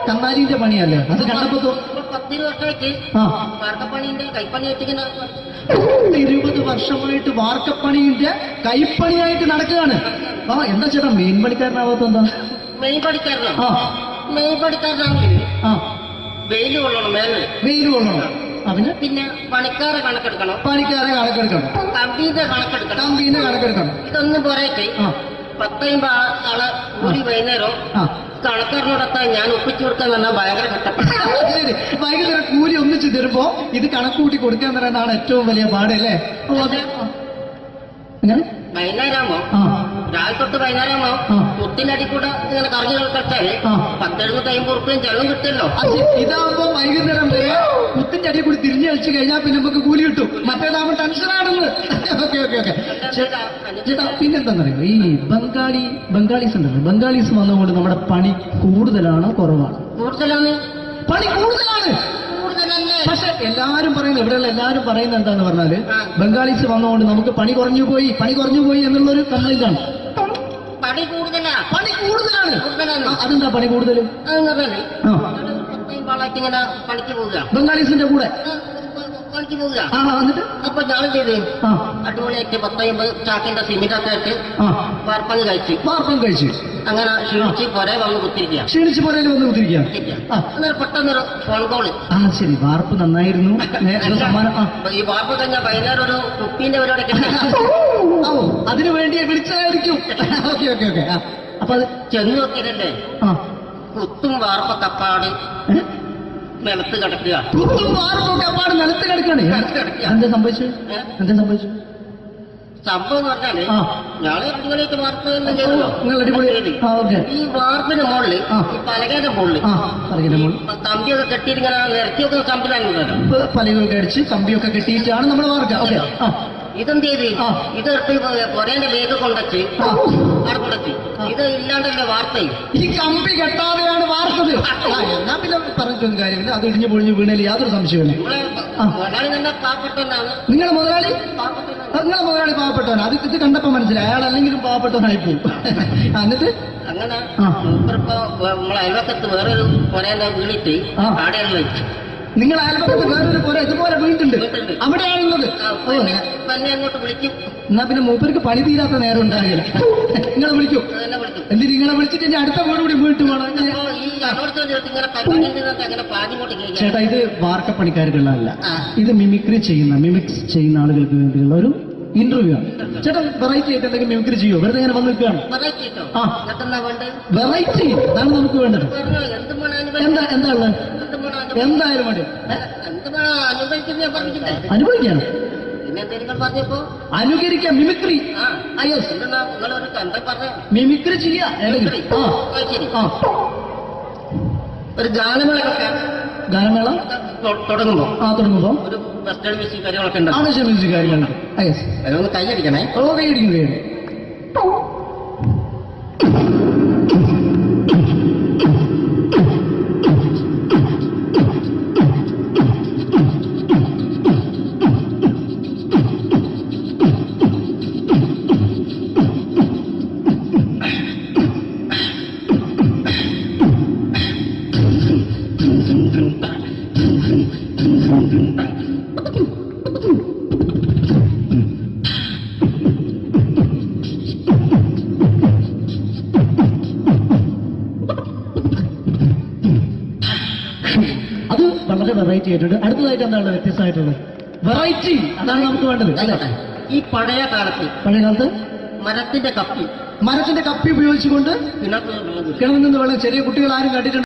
കന്നാലിന്റെ പണിയല്ലേ? അത് കണ്ടപ്പോ 10 വർഷമായിട്ട് വാർക്കപ്പണിന്റെ കൈപ്പണി വെച്ചിങ്ങനെ 20 വർഷമായിട്ട് വാർക്കപ്പണിന്റെ കൈപ്പണിയായിട്ട് നടക്കുകയാണ്. എന്താ ചേട്ടാ മെയിൻ പണിക്കാരനാവാത്ത? എന്താ മെയിൻ പണിക്കാരനാണെങ്കിൽ വെയിൽ കൊള്ളണം, വെയിൽ കൊള്ളണം. അതിന് പിന്നെ പണിക്കാരെ കണക്കെടുക്കണം, കമ്പീന്റെ കണക്കെടുക്കണം. ഇതൊന്നും പോരായിട്ട് 10-50 ആളെ കൂടി വൈകുന്നേരം കണക്കാരനോടൊക്കെ ഞാൻ ഒപ്പിച്ചു കൊടുക്കാൻ പറഞ്ഞാൽ ഭയങ്കര കഷ്ടപ്പെട്ടു. വൈകുന്നേരം കൂലി ഒന്നിച്ചു തരുമ്പോ ഇത് കണക്കൂട്ടി കൊടുക്കാൻ പറയുന്നതാണ് ഏറ്റവും വലിയ പാട് അല്ലേ? വൈകുന്നേരമാകുമ്പോ രാവിലെ തൊട്ട് വൈകുന്നേരമാകുമ്പോ മുത്തിനടി കൂടെ ഇങ്ങനെ കറങ്ങി കളിച്ചാല് 10-750 ഉറുപ്പിയും ചെലവും കിട്ടുമല്ലോ. ഇതാകുമ്പോ വൈകുന്നേരം വരെ മുത്തിന്റെ അടി കൂടി തിരിഞ്ഞു കളിച്ചു കഴിഞ്ഞാൽ പിന്നെ നമുക്ക് കൂലി കിട്ടും. മറ്റേതാകുമ്പോ ടെൻഷനാണെന്ന്. ഓക്കെ ചേട്ടാ, പിന്നെന്താന്നറിയോ, ഈ ബംഗാളീസ് ഉണ്ടല്ലോ, ബംഗാളീസ് വന്നുകൊണ്ട് നമ്മുടെ പണി കൂടുതലാണോ കുറവാണ്? പണി കൂടുതലാണ്. പക്ഷെ എല്ലാരും പറയുന്നത്, ഇവിടെയുള്ള എല്ലാരും പറയുന്നത് എന്താന്ന് പറഞ്ഞാല് ബംഗാളീസ് വന്നുകൊണ്ട് നമുക്ക് പണി കുറഞ്ഞു പോയി എന്നുള്ളൊരു കംപ്ലൈന്റ് ആണ്. പണി കൂടുതലാണ്. അതെന്താ പണി കൂടുതൽ? ഇങ്ങനെ പണിക്ക് പോവുക ബംഗാളീസിന്റെ കൂടെ. പണിക്ക് പോവുക. എന്നിട്ട് അപ്പൊ ഞാൻ ചെയ്ത് അടിപൊളിയായിട്ട് 10-50 ചാക്കിന്റെ സിമെന്റൊക്കെ ഇട്ട് വാർപ്പങ്ങ് കഴിച്ചു. അങ്ങനെ ക്ഷീണിച്ച് പൊരേ വന്ന് കുത്തിരിക്കുക. അന്നേരം പെട്ടെന്നൊരു ഫോൺ കോള്. ശരി, വാർപ്പ് നന്നായിരുന്നു. ഈ വാർപ്പ് കഴിഞ്ഞാൽ വൈകുന്നേരം ഒരു കുപ്പീന്റെ പരിപാടിയൊക്കെ അതിനു വേണ്ടി വിളിച്ചതായിരിക്കും. അപ്പൊ അത് ചെന്ന് നോക്കിയിട്ടല്ലേ കുത്തും വാർപ്പ കപ്പാട് നിലത്ത് കിടക്കുക. നിലത്ത് കിടക്കാണ്. എന്താ സംഭവിച്ചു? സംഭവം എന്ന് പറഞ്ഞാല് ഞാള് അടിപൊളിയായിട്ട് വാർപ്പ് ചെയ്തല്ലോ. ഈ വാർപ്പിന്റെ മുകളില് ഈ പലകയുടെ മുകളില് കമ്പിയൊക്കെ കെട്ടിയിട്ട് ഇങ്ങനെ നിരത്തിയൊക്കെ സംവിധാനം പലകൊക്കെ അടിച്ച് കമ്പിയൊക്കെ കെട്ടിയിട്ടാണ് നമ്മൾ വാർക്കുക. ഇതെന്ത് ചെയ്ത് ഇതെടുത്ത് പൊരേന്റെ വേഗ കൊണ്ടച്ച് അവിടെ കൊണ്ടച്ച് ഇത് ഇല്ലാണ്ടല്ലേ വാർത്തയും. ഈ കമ്പി കെട്ടാതെയാണ് വാർത്തത്. എന്നാ പിന്നെ പറഞ്ഞിട്ടൊന്നും കാര്യമില്ല. അത് ഇടിഞ്ഞു പൊളിഞ്ഞു വീണേൽ യാതൊരു സംശയമില്ല. മുതലാളി നല്ല പാവപ്പെട്ടവനാണ്. നിങ്ങളുടെ മുതലാളി പാവപ്പെട്ടവനാണ്. അത് ഇത് കണ്ടപ്പോ മനസ്സിലായി. അയാൾ അല്ലെങ്കിലും പാവപ്പെട്ടവനായി പോകും. എന്നിട്ട് അങ്ങനെ ഇപ്പൊ നമ്മളെ അയൽവക്കത്ത് വേറൊരു പൊരേന്റെ വീണിട്ട് ആടെയാണ് വെച്ചു. നിങ്ങൾ അയൽപക്കത്ത് വേറൊരു പോരാ ഇതുപോലെ വീണ്ടുണ്ട് അവിടെയാണുള്ളത്. തന്നെ അങ്ങോട്ട് വിളിക്കും. എന്നാ പിന്നെ മൂപ്പർക്ക് പണി തീരാത്ത നേരം ഉണ്ടാകില്ല. നിങ്ങളെ വിളിക്കും. എന്തിന് നിങ്ങളെ വിളിച്ചിട്ട് ഇനി അടുത്ത വീട് കൂടി വീട്ടു വേണം. ചേട്ടാ, ഇത് വാർക്കപ്പണിക്കാർക്കുള്ളതല്ല. ഇത് മിമിക്സ് ചെയ്യുന്ന ആളുകൾക്ക് വേണ്ടിയുള്ള ഒരു ഇന്റർവ്യൂ ആണ്. ചേട്ടാ, വെറൈറ്റി ആയിട്ട് എന്തെങ്കിലും മിമിക്രി ചെയ്യോ? വെറുതെ ഇങ്ങനെ വന്ന് നിൽക്കുകയാണ്. വെറൈറ്റി അതാണ് നമുക്ക് വേണ്ടത്. എന്താ ഉള്ളത്? എന്തായാലും മതി. അനുഭവിക്കാണ്. അനുകരിക്കാം. മിമിക്രി മിമിക്രി ചെയ്യാ. ഒരു ഗാനമേള തുടങ്ങുമ്പോ ഒരു വെസ്റ്റേൺ മ്യൂസിക് കാര്യങ്ങളൊക്കെ ഉണ്ട്. മ്യൂസിക് കാര്യങ്ങളുണ്ട്. അതൊന്ന് കൈയടിക്കണേ. കൈയടിക്കും. അത് വളരെ വെറൈറ്റി ആയിട്ടുണ്ട്. അടുത്തതായിട്ട് എന്താണ് വ്യത്യസ്തമായിട്ടുള്ളത്? വെറൈറ്റി അതാണ് നമുക്ക് വേണ്ടത്. ഈ പഴയ കാലത്ത് മരത്തിന്റെ കപ്പി ഉപയോഗിച്ചുകൊണ്ട് കിണറിൽ നിന്ന് വെള്ളം ചെറിയ കുട്ടികൾ ആരും കണ്ടിട്ടുണ്ട്.